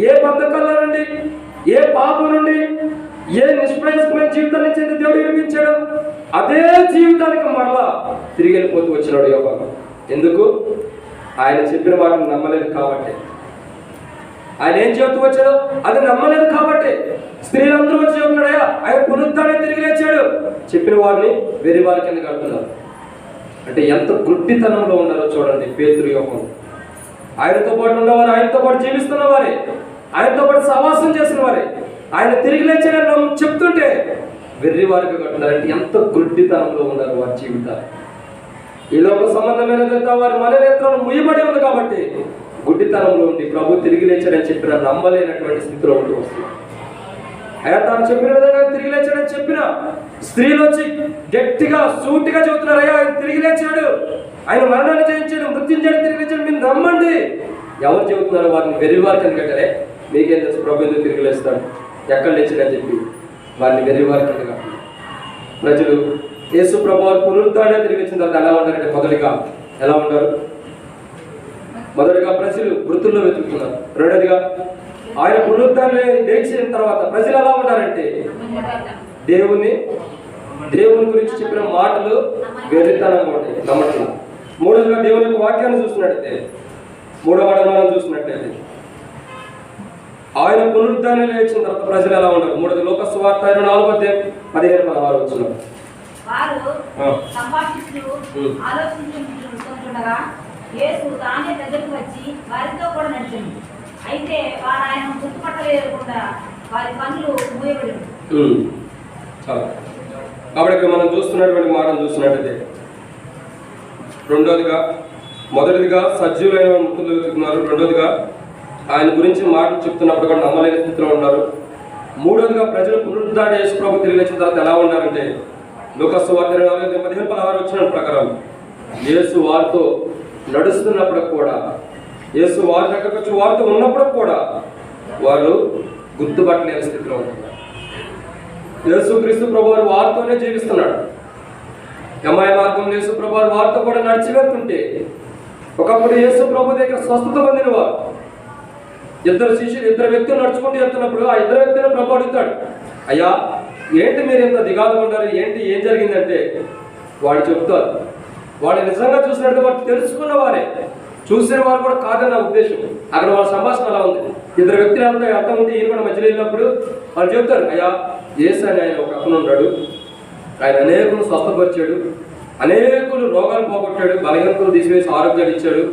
ఏ బద్ధకాల నుండి, ఏ పాపం నుండి, ఏ నిష్ప్రయోజకమైన జీవితం నుంచి దేవుడు విడిపించాడు అదే జీవితానికి మరలా తిరిగి వెళ్ళిపోతూ వచ్చినాడు యోహాను. ఎందుకు? ఆయన చెప్పిన వాటిని నమ్మలేదు కాబట్టి. ఆయన ఏం చెబుతూ వచ్చాడో అది నమ్మలేదు కాబట్టి స్త్రీలందరూ వచ్చి చెబుతున్నాడయ్యా ఆయన పునరుద్ధాన్ని తిరిగి లేచాడు. చెప్పిన వారిని వేరే వారి కింద కడుతున్నారు. అంటే ఎంత గుడ్డితనంలో ఉన్నారో చూడండి పేతురు, యోహాను. ఆయనతో పాటు ఉన్నవారు, ఆయనతో పాటు జీవిస్తున్న వారే, ఆయనతో పాటు సహవాసం చేసిన వారే ఆయన తిరిగి లేచాడని చెప్తుంటే వెర్రి వారికి కట్టున్నారంటే ఎంత గుడ్డితనంలో ఉన్నారు వారి జీవితాలు. ఈ లోక సంబంధమైన వారి మన నేత్రాలు ముయ్యబడి ఉంది కాబట్టి గుడ్డితనంలో ఉండి ప్రభు తిరిగి లేచాడని చెప్పిన నమ్మలేనటువంటి స్థితిలో ఉంటూ వస్తున్నారు. ఆయన తాను చెప్పిన విధంగా తిరిగి లేచాడని చెప్పిన స్త్రీలు వచ్చి గట్టిగా సూటిగా చెబుతున్నారు, అయ్యా ఆయన తిరిగి లేచాడు, ఆయన మరణాన్ని జయించాడు, మృత్యుంజాడు, తిరిగి లేచాడు, మీరు నమ్మండి. ఎవరు చెబుతున్నారో వారిని వెర్రి వారికి ఎందుకంటే మీకేం తెలుసు ప్రభు ఎందుకు తిరిగి లేస్తాడు, ఎక్కడ లేచాడని చెప్పి వారిని వెర్రి వారికి ఎందుకు. ప్రజలు యేసు ప్రభు వారు పునరుద్ధాన్ని తిరిగి వచ్చిన తర్వాత ఎలా ఉంటారంటే ఎలా ఉంటారు? మొదటిగా ప్రజలు మృతుల్లో వెతుకుతున్నారు. రెండోదిగా ఆయన పునరుద్ధాన్ని లేచిన తర్వాత ప్రజలు ఎలా ఉంటారంటే దేవుని గురించి చెప్పిన మాటలు వెర్రితనంగా ఉంటాయి, నమ్మట్లా. మూడోదిగా దేవుని యొక్క వాక్యాన్ని చూసినట్టయితే, మూడవ మనం చూసినట్టయితే ఆయన పునరుద్ధానం లేచిన తర్వాత ప్రజలు ఎలా ఉన్నారు? 3వ లోక సువార్త 4:15-16 వచ్చిన వారు సంభాషిస్తూ ఆలోచించుకుంటుండగా యేసు తానే దగ్గరకు వచ్చి వారితో కూడా నడిచింది. అయితే వారు ఆయన గుర్తుపట్టలేకుండా వారి పనులు మూయబడి. కాబట్టి మనం చూస్తున్నటువంటి మాటను చూస్తున్నట్టయితే మొదటిదిగా సజీవులైన మృతులు ఉన్నారు. రెండోదిగా ఆయన గురించి మాటలు చెప్తున్నప్పుడు కూడా నమ్మలేని స్థితిలో ఉన్నారు. మూడోదిగా ప్రజలు పునరుద్ధరణ యేసు ప్రభు తిరిగి వచ్చిన తర్వాత ఎలా ఉన్నారంటే లూకా సువార్త 15-16 వచ్చిన ప్రకారం యేసు వారితో నడుస్తున్నప్పుడు కూడా, యేసు వారి దగ్గరకు వచ్చి వారితో ఉన్నప్పుడు కూడా వారు గుర్తుపట్టలేని స్థితిలో ఉంటున్నారు. యేసుక్రీస్తు ప్రభు వారు వారితోనే జీవిస్తున్నాడు. యమాయ మార్గంలో యేసు ప్రభు వారు వారితో కూడా నడిచి వెళ్తుంటే ఒకప్పుడు యేసు ప్రభు దగ్గర స్వస్థత పొందిన వారు ఇద్దరు వ్యక్తులు నడుచుకుంటూ వెళ్తున్నప్పుడు ఆ ఇద్దరు వ్యక్తులను ప్రభు అడుగుతాడు, అయ్యా ఏంటి మీరు ఇంత దిగాలుగా ఉన్నారు, ఏం జరిగిందంటే వాళ్ళు చెప్తారు. వాళ్ళు నిజంగా చూసినట్టు వారు తెలుసుకున్న వారే, చూసిన వారు కూడా కాదని నా ఉద్దేశం. అక్కడ వాళ్ళ సంభాషణ అలా ఉంది. ఇద్దరు వ్యక్తులు అర్థం ఉంటే ఈయన కూడా మధ్యలో వెళ్ళినప్పుడు వాళ్ళు చెప్తారు, అయ్యా యేసు అని ఆయన ఒక అతను ఉన్నాడు, ఆయన అనేకులు స్వస్థపరిచాడు, అనేకులు రోగాలు పోగొట్టాడు, బలహీనతలు తీసివేసి ఆరోగ్యాలు ఇచ్చాడు.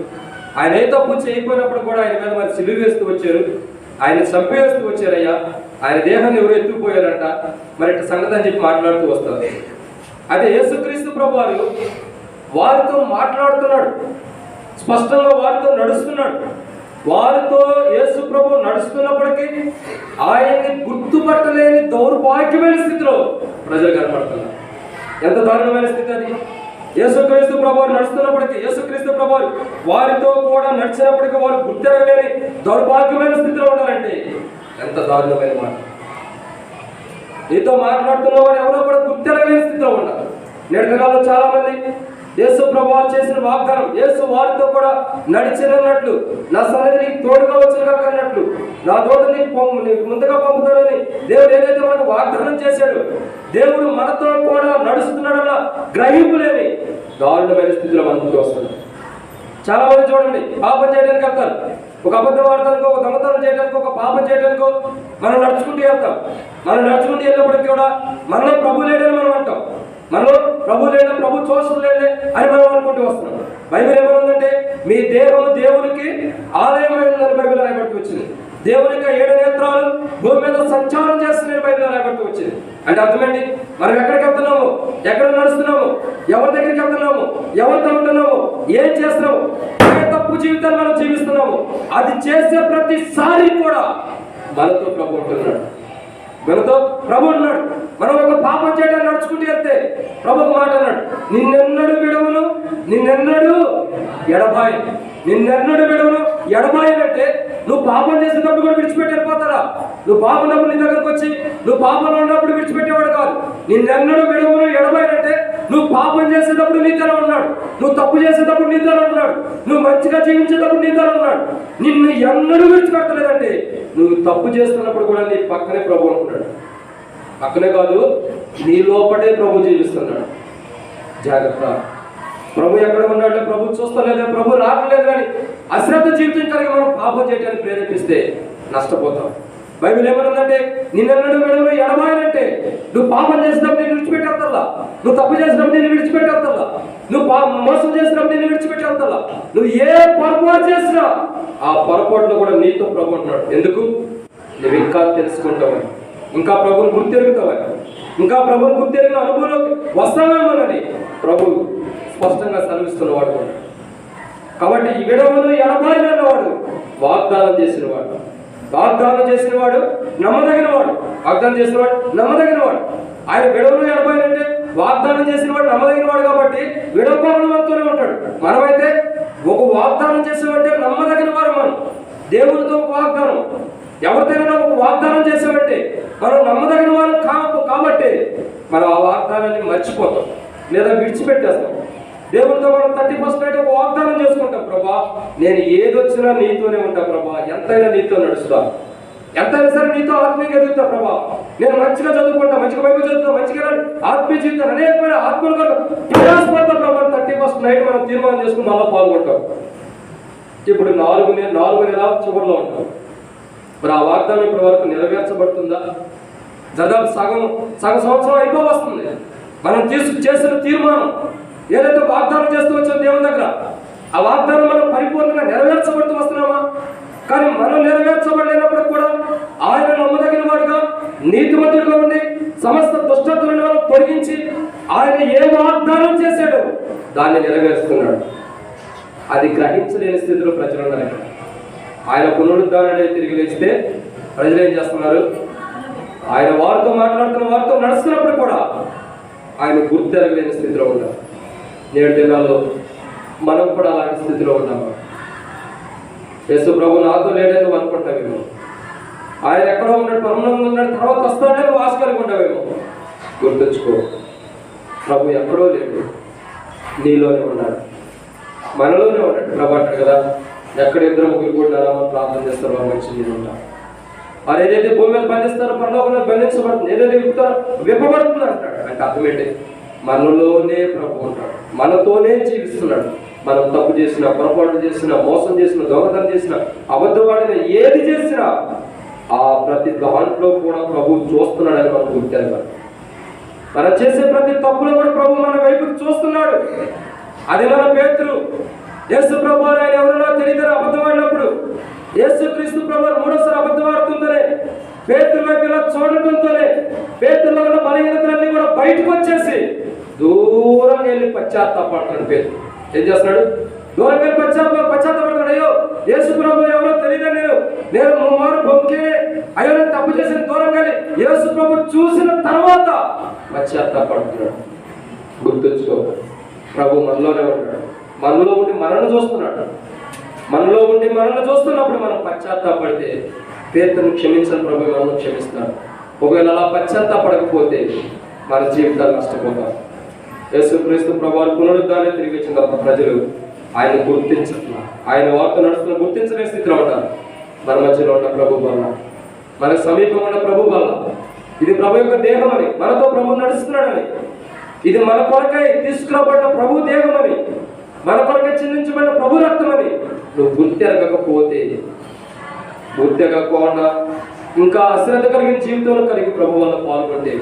ఆయన ఏ తప్పు చేయకపోయినప్పుడు కూడా ఆయన మీద మరి సిలువ వేస్తూ వచ్చారు, ఆయన చంపేస్తూ వచ్చారయ్యా, ఆయన దేహాన్ని ఎవరు ఎత్తుకుపోయారంట, మరి ఇట్లా సంగతి అని చెప్పి మాట్లాడుతూ వస్తారు. అదే యేసుక్రీస్తు ప్రభు వారితో మాట్లాడుతున్నాడు, స్పష్టంగా వారితో నడుస్తున్నాడు. వారితో యేసు ప్రభు నడుస్తున్నప్పటికీ ఆయన్ని గుర్తుపట్టలేని దౌర్భాగ్యమైన స్థితిలో ప్రజలు కనపడుతున్నారు. ఎంత దారుణమైన స్థితి అది! యేసుక్రీస్తు ప్రభు నడుస్తున్నప్పటికీ, యేసుక్రీస్తు ప్రభు వారితో కూడా నడిచినప్పటికీ వారు గుర్తెరగలేని దౌర్భాగ్యమైన స్థితిలో ఉన్నారంటే ఎంత దారుణమైన మాట! నీతో మాట్లాడుతున్న వారు ఎవరో కూడా గుర్తెరగలేని స్థితిలో ఉన్నారు. నేటి దినాల్లో చాలా మంది యేసు ప్రభు వారు చేసిన వాగ్దానం, యేసు వారితో కూడా నడిచినట్లు, నా సన్నిధి నీకు తోడుగా వచ్చినగా అన్నట్లు, నా తోడు నీకు ముందుగా పంపుతాడని దేవుడు ఏదైతే మనకు వాగ్దానం చేశాడు, దేవుడు మనతో కూడా నడుస్తున్నాడన్న గ్రహింపు లేని దారుణమైన స్థితిలో మనకు వస్తుంది. చాలా మంది చూడండి, పాపం చేయడానికి వెళ్తారు, ఒక అబద్ధం ఆడటానికో, ఒక దొంగతనం చేయడానికో, ఒక పాపం చేయడానికో మనం నడుచుకుంటూ వెళ్తాం. మనం నడుచుకుంటూ వెళ్ళినప్పటికీ కూడా మనలో ప్రభు లేడని మనం అంటాం. మనలో ప్రభు లేడే, ప్రభు చూసిన లేడే అని మనం అనుకుంటూ వస్తున్నాం. బైబిల్ ఏమనుందంటే మీ దేహము దేవునికి ఆలయమైందని బైబిల్ రాయబడుతూ వచ్చింది. దేవుని యొక్క 7 నేత్రాలు భూమి మీద సంచారం చేస్తున్న బైబిల్ రాయబడుతూ వచ్చింది. అంటే అర్థమేంటి? మనం ఎక్కడికి వెళ్తున్నాము, ఎక్కడ నడుస్తున్నాము, ఎవరి దగ్గరికి వెళ్తున్నాము, ఎవరితో ఉంటున్నాము, ఏం చేస్తున్నాము, ఏ తప్పు జీవితాన్ని మనం జీవిస్తున్నాము, అది చేసే ప్రతిసారి కూడా మనతో ప్రభు ఉంటున్నాడు, మనతో ప్రభు ఉన్నాడు. మనం ఒక పాపం చేయడానికి నడుచుకుంటూ వెళ్తే ప్రభు మాట అన్నాడు, నిన్నెన్నడు విడవను, నిన్నెన్నడు ఎడబాయి. నిన్నెన్నడు విడవను ఎడబాయినంటే నువ్వు పాపం చేసేటప్పుడు కూడా విడిచిపెట్టి వెళ్ళిపోతాడా? నువ్వు పాపం ఉన్నప్పుడు నీ దగ్గరకు వచ్చి నువ్వు పాపంలో ఉన్నప్పుడు విడిచిపెట్టేవాడు కాదు. నిన్నెన్నడు విడవను ఎడబాయినంటే నువ్వు పాపం చేసేటప్పుడు నీతోనే ఉన్నాడు, నువ్వు తప్పు చేసేటప్పుడు నీతోనే ఉన్నాడు, నువ్వు మంచిగా జీవించేటప్పుడు నీతోనే ఉన్నాడు. నిన్ను ఎన్నడూ విడిచిపెట్టలేదంటే నువ్వు తప్పు చేస్తున్నప్పుడు కూడా నీ పక్కనే ప్రభు ఉంటున్నాడు. పక్కనే కాదు, నీ లోపటే ప్రభు జీవిస్తున్నాడు. జాగ్రత్త. ప్రభు ఎక్కడ ఉన్నాడు, ప్రభు చూస్తలేదే, ప్రభు రావట్లేదు కానీ అశ్రద్ధ జీవితం కలిగి మనం పాపం చేయడానికి ప్రేరేపిస్తే నష్టపోతాం. బైబిల్ ఏమనుందంటే నిన్నెన్నడు విడవను ఎడబాయనంటే నువ్వు పాపం చేసినప్పుడు నేను విడిచిపెట్టేస్తా, నువ్వు తప్పు చేసినప్పుడు నేను విడిచిపెట్టేస్తా, నువ్వు మోసం చేసినప్పుడు నేను విడిచిపెట్టేస్తా, నువ్వు ఏ పొరపాటు చేసినా ఆ పొరపాటులో కూడా నీతో ప్రభు ఉంటున్నాడు. ఎందుకు? నువ్వు ఇంకా తెలుసుకుంటావని, ఇంకా ప్రభువుని గుర్తెరుగుతావని, ఇంకా ప్రభువుని గుర్తెరిగిన అనుభవంలోకి వస్తావేమోనని ప్రభు స్పష్టంగా సెలవిస్తున్నవాడు కూడా. కాబట్టి ఈ విడవను ఎడబాయినవాడు వాగ్దానం చేసినవాడు, వాగ్దానం చేసినవాడు నమ్మదగినవాడు, వాగ్దానం చేసినవాడు నమ్మదగినవాడు. ఆయన విడవను ఎడబాయినంటే వాగ్దానం చేసినవాడు నమ్మదగినవాడు కాబట్టి విడవపాలను మనతోనే ఉంటాడు. మనమైతే ఒక వాగ్దానం చేసేవంటే నమ్మదగిన వారు. మనం దేవునితో ఒక వాగ్దానం, ఎవరితోనైనా ఒక వాగ్దానం చేసేవంటే మనం నమ్మదగిన వారు కాబట్టి మనం ఆ వాగ్దానాన్ని మర్చిపోతాం లేదా విడిచిపెట్టేస్తాం. దేవునితో మనం 31st నైట్ ఒక వాగ్దానం చేసుకుంటాం, ప్రభా నేను ఏదొచ్చినా నీతోనే ఉంటా ప్రభా, ఎంతైనా నీతో నడుస్తా, ఎంతైనా సరే నీతో ఆత్మీయంగా ఎదుగుతా ప్రభా, నేను మంచిగా చదువుకుంటా, మంచిగా బైబిల్ చదువుతా, మంచిగా ఆత్మీయ జీవితం అనేకమైన ఆత్మలు ప్రయాసపడతా ప్రభా. 31st నైట్ మనం తీర్మానం చేసుకుని మళ్ళీ పాల్గొంటాం. ఇప్పుడు 4 నెలల చివరిలో ఉంటాం. మరి ఆ వాగ్దానం ఇప్పటి వరకు నెరవేర్చబడుతుందా? దాదాపు సగం సంవత్సరం అయిపోవస్తుంది. మనం చేసిన తీర్మానం ఏదైతే వాగ్దానం చేస్తూ వచ్చాం దేవుని దగ్గర, ఆ వాగ్దానం మనం పరిపూర్ణంగా నెరవేర్చబడుతూ వస్తున్నామా? కానీ మనం నెరవేర్చబడలేనప్పుడు కూడా ఆయన నమ్మదగిన వాడుగా, నీతిమంతుడిగా ఉండి సమస్త దుష్టత్వాలను తొలగించి ఆయన ఏ వాగ్దానం చేశాడో దాన్ని నెరవేరుస్తున్నాడు. అది గ్రహించలేని స్థితిలో ప్రజలు ఉన్నారు. ఇక్కడ ఆయన పునరుద్ధారణే తిరిగి లేస్తే ప్రజలు ఏం చేస్తున్నారు? ఆయన వారితో మాట్లాడుతున్న, వారితో నడుస్తున్నప్పుడు కూడా ఆయన గుర్తెరగలేని స్థితిలో ఉన్నారు. నేడు దినాల్లో మనం కూడా అలాంటి స్థితిలో ఉన్నాము. యేసు ప్రభు నాతో లేడేమో అనుకుంటావేమో, ఆయన ఎక్కడో ఉన్నాడు, పరమనంగా ఉన్నాడు, తర్వాత వస్తాడేమో ఆశ కలిగి ఉంటావేమో. గుర్తుంచుకో, ప్రభు ఎక్కడో లేడు, నీలోనే ఉన్నాడు, మనలోనే ఉన్నాడు. ప్రభు అంటాడు కదా, ఎక్కడ ఇద్దరు ముగ్గురు కూడా మనం ప్రార్థన చేస్తారో ఆ మనిషి నేను ఉంటాను. వారు ఏదైతే భూమి మీద బంధిస్తారో పరలోకంలో బంధించబడుతుంది, ఏదైతే విప్పబడుతుంది అంటాడు. అంటే అర్థం ఏంటి? మనలోనే ప్రభు ఉంటాడు, మనతోనే జీవిస్తున్నాడు. మనం తప్పు చేసినా, పొరపాటు చేసినా, మోసం చేసినా, దొంగతనం చేసినా, అబద్ధవాడిన ఏది చేసినా ఆ ప్రతి దాంట్లో కూడా ప్రభు చూస్తున్నాడని మనం గుర్తెరగాలి. మనం చేసే ప్రతి తప్పులో కూడా ప్రభు మన వైపుకి చూస్తున్నాడు. అది మన పేతురు యేసు ప్రభు ఆయన ఎవరినో తెలియదని అబద్ధమాడినప్పుడు, యేసు క్రీస్తు ప్రభు మూడోసారి అబద్ధమాడుతుందనే పేతురు వైపు ఇలా చూడటంతోనే పేతురులో ఉన్న బలహీనతలన్నీ కూడా బయటకు వచ్చేసి దూరం వెళ్ళి పశ్చాత్తాపడుతున్నాడు. పేతురు ఏం చేస్తున్నాడు? దూరం వెళ్ళి పశ్చాత్తాపడుతున్నాడు. అయ్యో యేసు ప్రభు ఎవరో తెలియదని నేను ముమ్మారు బొక్కే, అయ్యో నేను తప్పు చేసిన దూరం వెళ్ళి యేసు ప్రభు చూసిన తర్వాత పశ్చాత్తాపడుతున్నాడు. గుర్తుంచుకో, ప్రభు మనలోనే ఉన్నాడు, మనలో ఉండి మనల్ని చూస్తున్నాడు. మనలో ఉండి మనల్ని చూస్తున్నప్పుడు మనం పశ్చాత్తాపడితే పేతురును క్షమించిన ప్రభు మనల్ని క్షమిస్తున్నాడు. ఒకవేళ అలా పశ్చాత్తాపడకపోతే మన జీవితాలు నష్టపోతారు. యేసు క్రీస్తు ప్రభు పునరుద్ధాన్ని తిరిగి వచ్చిన తర్వాత ప్రజలు ఆయన గుర్తించుతున్నారు. ఆయన వార్త నడుస్తున్న గుర్తించలేని స్థితిలో ఉంటారు. మన మధ్యలో ఉన్న ప్రభు వల్ల, మనకు సమీపంగా ఉన్న ప్రభు వల్ల, ఇది ప్రభు యొక్క దేహం అని, మనతో ప్రభు నడుస్తున్నాడని, ఇది మన కొరకై తీసుకురాబడిన ప్రభు దేహం అని, మన కొరకై చిందించబడిన ప్రభు రక్తం అని నువ్వు గుర్తెరగకపోతే, గుర్తెరగకుండా ఇంకా అశ్రద్ధ కలిగిన జీవితంలో కలిగి ప్రభు వల్ల పాల్గొంటే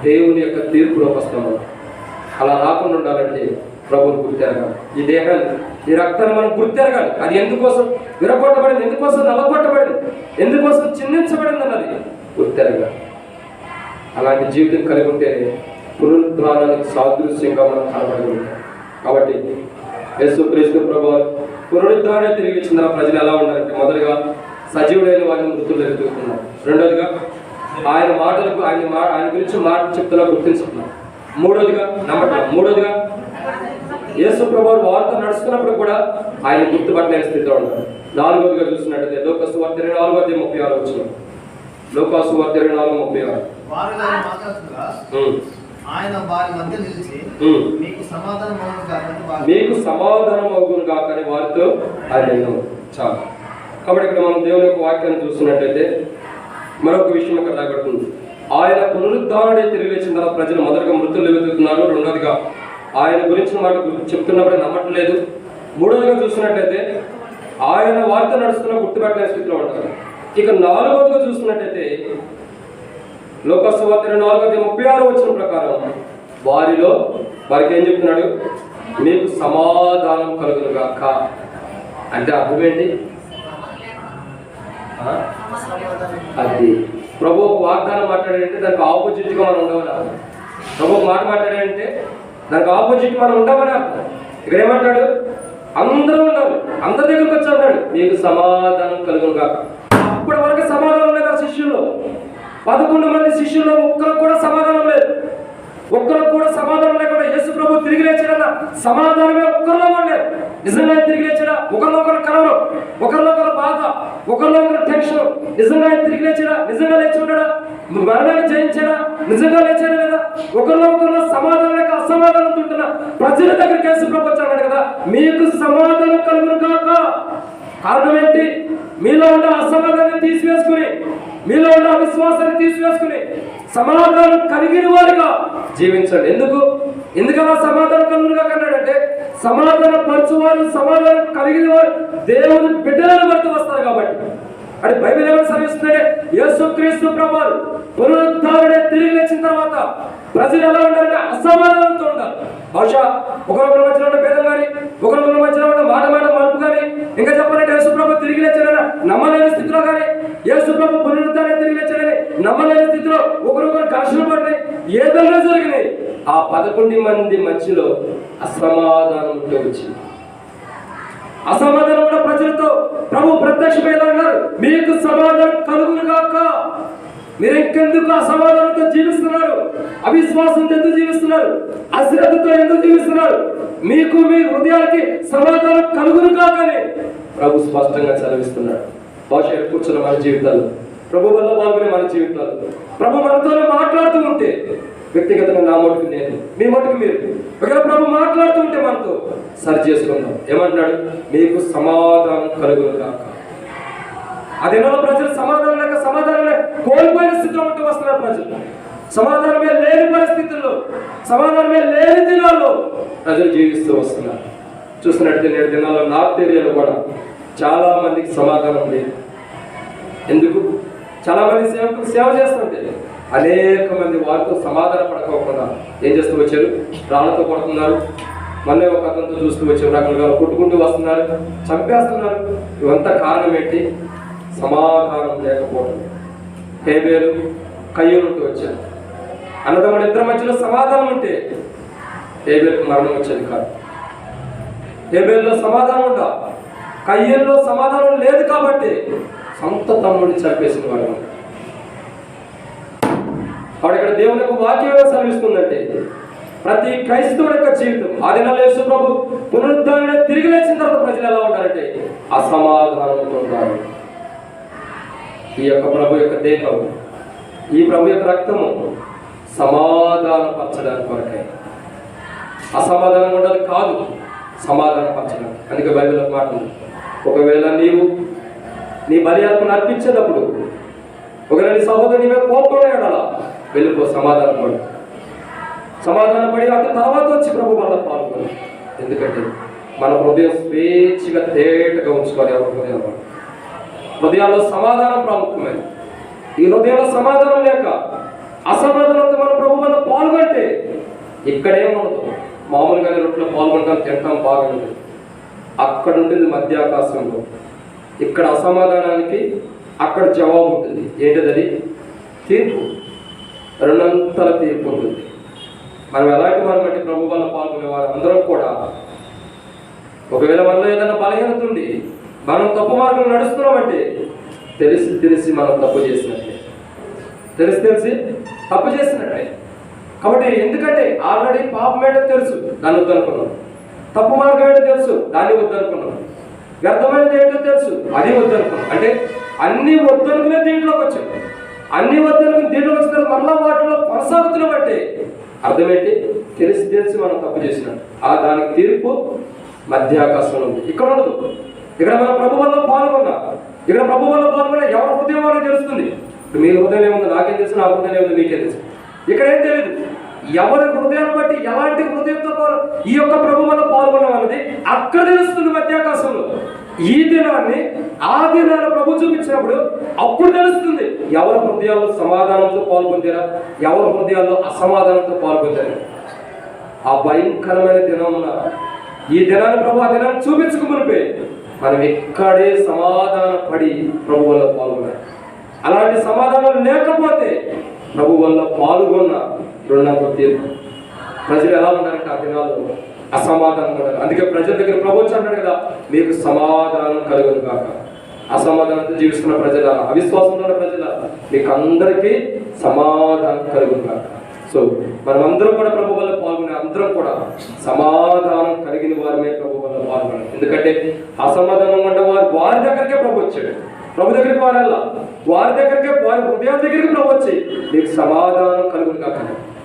దేవుని యొక్క తీర్పులోకి వస్తాము. అలా రాకుండా ఉండాలంటే ప్రభువుని గుర్తెరగాలి. ఈ దేహాన్ని, ఈ రక్తాన్ని మనం గుర్తెరగాలి. అది ఎందుకోసం విరగొట్టబడింది, ఎందుకోసం నలగొట్టబడింది, ఎందుకోసం చిందించబడింది అన్నది గుర్తెరగాలి. అలాంటి జీవితం కలిగి ఉంటే పునరుద్ధానానికి సాదృశ్యంగా మనం కనబడగలుగుతాం. కాబట్టి యేసుక్రీస్తు ప్రభువు పునరుద్ధారణ తిరిగి ఇచ్చిన ప్రజలు ఎలా ఉన్నారంటే, మొదటిగా సజీవుడైన వారిని మృతులు ఎదుగుతున్నారు. రెండోదిగా ఆయన మాటలకు ఆయన గురించి మాట చెప్తున్నా గుర్తించుకున్నారు. మూడోదిగా నమ్మటం. మూడోదిగా యేసు ప్రభువు వారితో నడుస్తున్నప్పుడు కూడా ఆయన గుర్తుపట్టలేని స్థితిలో ఉంటారు. నాలుగోదిగా చూసినట్టయితే లోకా సువార్త 24:36 వచ్చిన లోకా సువార్త 24:36 ఆయన వారి మధ్య నిలిచి మీకు సమాధానం అవును కాకని వారితో ఆయన చాలు. కాబట్టి ఇక్కడ మనం దేవుని యొక్క వాక్యాన్ని చూస్తున్నట్టయితే మరొక విషయం ఇక్కడ రాబడుతుంది. ఆయన పునరుద్ధారణే తిరిగి లేచిన తర్వాత ప్రజలు మొదటగా మృతులు వెతుకుతున్నారు. రెండోదిగా ఆయన గురించిన మాట చెప్తున్నప్పుడు నమ్మట్లేదు. మూడోదిగా చూస్తున్నట్టయితే ఆయన వారితో నడుస్తున్న గుర్తుపెట్టలేని స్థితిలో ఉంటారు. ఇక నాలుగోదిగా చూస్తున్నట్టయితే లోకా సువార్త 4:36 వచ్చిన ప్రకారం వారికి ఏం చెప్తున్నాడు? మీకు సమాధానం కలుగును గాక. అంటే అర్థం ఏంటి? అది ప్రభు ఒక వాగ్దానం మాట్లాడాడంటే దానికి ఆపోజిట్గా మనం ఉండమని అర్థం. ప్రభు ఒక మాట మాట్లాడాడంటే దానికి ఆపోజిట్ మనం ఉండమని అర్థం. ఇక్కడ ఏమంటాడు? అందరూ ఉన్నారు, అందరి దగ్గరికి వచ్చి అన్నాడు మీకు సమాధానం కలుగును గాక. అప్పటి వరకు సమాధానం లేదు ఆ శిష్యుల్లో. 11 మంది శిష్యుల్లో ఒక్కరికి కూడా సమాధానం లేదు. ఒక్కరికి కూడా సమాధానం లేకుండా యేసు ప్రభు తిరిగి లేచాడన్న సమాధానమే ఒక్కరిలో లేదు. నిజంగా తిరిగి లేచాడా? ఒకరిలో ఒకరు కలవరు, ఒకరిలో ఒకరు బాధ, ఒకరిలో ఒకరు టెన్షన్. నిజంగా తిరిగి లేచాడా? నిజంగా లేచి ఉన్నాడా? మరణాన్ని జయించాడా? నిజంగా లేచాడా లేదా? ఒకరిలో ఒకరిలో సమాధానం లేక అసమాధానం ఉంటున్నా ప్రజల దగ్గరికి యేసు ప్రభు వచ్చాడు కదా, మీకు సమాధానం కలుగును కాక. కారణం ఏంటి? మీలో ఉన్న అసమాధానాన్ని తీసివేసుకుని, మీలో ఉన్న అవిశ్వాసాన్ని తీసివేసుకుని సమాధానం కలిగిన వారిగా జీవించండి. ఎందుకలా సమాధానం కలుగునుగా కన్నాడంటే, సమాధానం పరచువారు, సమాధానం కలిగిన వారు దేవుని బిడ్డలను బట్టి వస్తారు కాబట్టి. అంటే బైబిల్ ఏమైనా సెలవిస్తుందంటే యేసుక్రీస్తు ప్రభువు పునరుద్ధారుడే తిరిగి లేచిన తర్వాత ప్రజలు ఎలా ఉండాలంటే అసమాధానంతో ఉండాలి. బహుశా ఒకరొకరి మధ్యలో ఉన్న భేదం కానీ, ఒకరొకరి మధ్యలో ఉన్న మాట మలుపు కానీ, ఇంకా చెప్పాలంటే యేసు ప్రభు తిరిగి లేచాడని నమ్మలేని స్థితిలో కానీ, యేసు ప్రభు పునరుద్ధారుడే తిరిగి లేచాడని నమ్మలేని స్థితిలో ఒకరొకరు ఘర్షణ పడినాయి, ఏదైనా జరిగినాయి. ఆ 11 మంది మధ్యలో అసమాధానం ఉంటే వచ్చింది. అసమాధానం ఉన్న ప్రజలతో ప్రభు ప్రత్యక్షమైన అన్నారు, మీకు సమాధానం కలుగును గాక. మీరు ఇంకెందుకు అసమాధానంతో జీవిస్తున్నారు? అవిశ్వాసంతో ఎందుకు జీవిస్తున్నారు? అశ్రద్ధతో ఎందుకు జీవిస్తున్నారు? మీకు మీ హృదయాలకి సమాధానం కలుగును కాకని ప్రభు స్పష్టంగా సెలవిస్తున్నాడు. బహుశా కూర్చున్న మన జీవితాలు, ప్రభు వల్ల పాల్గొనే మన జీవితాలు, ప్రభు మనతో మాట్లాడుతూ ఉంటే, వ్యక్తిగతంగా నా మటుకు నేను, మీ మటుకు మీరు, ఒకవేళ ప్రభు మాట్లాడుతూ ఉంటే మనతో సరి చేసుకుందాం. ఏమంటున్నాడు? మీకు సమాధానం కలుగును కాక. అదేనో ప్రజలు సమాధానం లేక సమాధానమే కోల్పోయిన స్థితిలో ఉంటూ వస్తున్నారు. ప్రజలు సమాధానమే లేని పరిస్థితుల్లో, సమాధానమే లేని దినాల్లో ప్రజలు జీవిస్తూ వస్తున్నారు. చూసినట్టు నేడు దినాల్లో నార్త్ ఏరియాలో కూడా చాలా మందికి సమాధానం లేదు. ఎందుకు? చాలా మంది సేవకులు సేవ చేస్తుంటే అనేక మంది వారితో సమాధాన పడకోకుండా ఏం చేస్తూ వచ్చారు? రాళ్లతో కొడుతున్నారు. మొన్నే ఒక అతనితో చూస్తూ వచ్చారు, రకరకాల కొట్టుకుంటూ వస్తున్నారు, చంపేస్తున్నారు. ఇవంతా కారణం ఏంటి? సమాధానం లేకపోవడం. హేబేలు కయ్యూలు ఉంటూ వచ్చారు. అన్నదమ్ముడు ఇద్దరి మధ్యలో సమాధానం ఉంటే హేబేలుకు మరణం వచ్చేది కాదు. హేబేలులో సమాధానం ఉందా? కయ్యూల్లో సమాధానం లేదు కాబట్టి సొంత తమ్ముడిని చంపేసిన వాడు. కాబట్టి ఇక్కడ దేవుని యొక్క వాక్యం సెలవిస్తుందంటే ప్రతి క్రైస్తవుడి యొక్క జీవితం, ఆదినాలు యేసు ప్రభు పునరుద్ధారుడే తిరిగి లేచిన తర్వాత ప్రజలు ఎలా ఉంటారంటే అసమాధానంతో ఉంటారు. ఈ యొక్క ప్రభు యొక్క దేహం, ఈ ప్రభు యొక్క రక్తము సమాధానపరచడానికి కొరకై. అసమాధానం ఉండదు కాదు, సమాధానపరచడానికి. అందుకే బైబిల్లో మాట ఉంది, ఒకవేళ నీవు నీ బలి అర్పణ అర్పించేటప్పుడు ఒకవేళ నీ సహోదరుని మీద కోపంగా ఎడాలా, వెళ్ళిపో, సమాధానపడి అటు తర్వాత వచ్చి ప్రభు వల్ల పాల్గొని. ఎందుకంటే మన హృదయం స్వేచ్ఛగా తేటగా ఉంచుకోవాలి. ఎవరి హృదయాల్లో సమాధానం ప్రాముఖ్యమైనది. ఈ హృదయంలో సమాధానం లేక అసమాధానంతో మన ప్రభు వల్ల పాల్గొంటే ఇక్కడేమవుతుంది? మామూలుగానే రొట్టెలో పాల్గొంటాం, తింటాం, బాగుంటుంది. అక్కడ ఉంటుంది మధ్యాకాశంలో. ఇక్కడ అసమాధానానికి అక్కడ జవాబు ఉంటుంది. ఏంటిది? తీర్పు, రెండంతల తీర్పు ఉంటుంది. మనం ఎలాంటి వారు అంటే ప్రభు వల్ల పాల్గొనే వారు అందరం కూడా ఒకవేళ మనలో ఏదైనా బలహీనత ఉండి మనం తప్పు మార్గం నడుస్తున్నామంటే తెలిసి మనం తప్పు చేసినట్లే, తెలిసి తప్పు చేసినట్లే. కాబట్టి ఎందుకంటే ఆల్రెడీ పాపం ఏంటో తెలుసు, దాన్ని వద్దనుకున్నాం. తప్పు మార్గం ఏంటో తెలుసు, దాన్ని వద్దనుకున్నాం. వ్యర్థమైనది ఏంటో తెలుసు, అది వద్దనుకున్నాం. అంటే అన్ని వద్దనుకునే దీంట్లోకి వచ్చాం. అన్ని వద్దనుకుని దీంట్లోకి వచ్చిన మరలా వాటిలో కొనసాగుతున్నాం అంటే అర్థం ఏంటి? తెలిసి మనం తప్పు చేసినాం. దానికి తీర్పు మధ్యాకాశంలో ఉంది, ఇక్కడ ఉండదు. ఇక్కడ మన ప్రభు వల్ల పాల్గొన్నా, ఎవరి హృదయం వాళ్ళకి తెలుస్తుంది. ఇప్పుడు మీ హృదయం ఏముంది నాకేం తెలుసు, నా హృదయం ఏముంది మీకేం తెలుసు. ఇక్కడ ఏం తెలియదు. ఎవరి హృదయాన్ని బట్టి ఎలాంటి హృదయంతో ఈ యొక్క ప్రభు వల్ల పాల్గొన్నాం అన్నది అక్కడ తెలుస్తుంది మధ్యాకాశంలో. ఈ దినాన్ని ఆ దినాన్ని ప్రభు చూపించినప్పుడు అప్పుడు తెలుస్తుంది ఎవరి హృదయాల్లో సమాధానంతో పాల్గొంటారా, ఎవరి హృదయాల్లో అసమాధానంతో పాల్గొంటారా. ఆ భయంకరమైన దినమున ఈ దినాన్ని ప్రభు ఆ దినాన్ని చూపించుకునిపే మనం ఇక్కడే సమాధాన పడి ప్రభు వల్ల పాల్గొన్నారు. అలాంటి సమాధానం లేకపోతే ప్రభు వల్ల పాల్గొన్న రెండంత తీర్పు. ప్రజలు ఎలా ఉన్నారంటే ఆ దినాల్లో అసమాధానం ఉన్నారు. అందుకే ప్రజల దగ్గర ప్రభు అంటాడు కదా, మీకు సమాధానం కలుగును కాక. అసమాధానంతో జీవిస్తున్న ప్రజల, అవిశ్వాసంతో ఉన్న ప్రజల, మీకు అందరికీ సమాధానం కలుగును కాక. సో మనమందరం కూడా ప్రభు వల్ల పాల్గొనే అందరం కూడా సమాధానం కలిగిన వారమే ప్రభు వల్ల పాల్గొనాలి. ఎందుకంటే అసమాధానం ఉన్న వారి దగ్గరికే ప్రభు వచ్చాడు. ప్రభు దగ్గరికి వారెల్లా, వారి దగ్గరికే, వారి హృదయాల దగ్గరికి ప్రభు వచ్చి మీకు సమాధానం కలుగును కాక.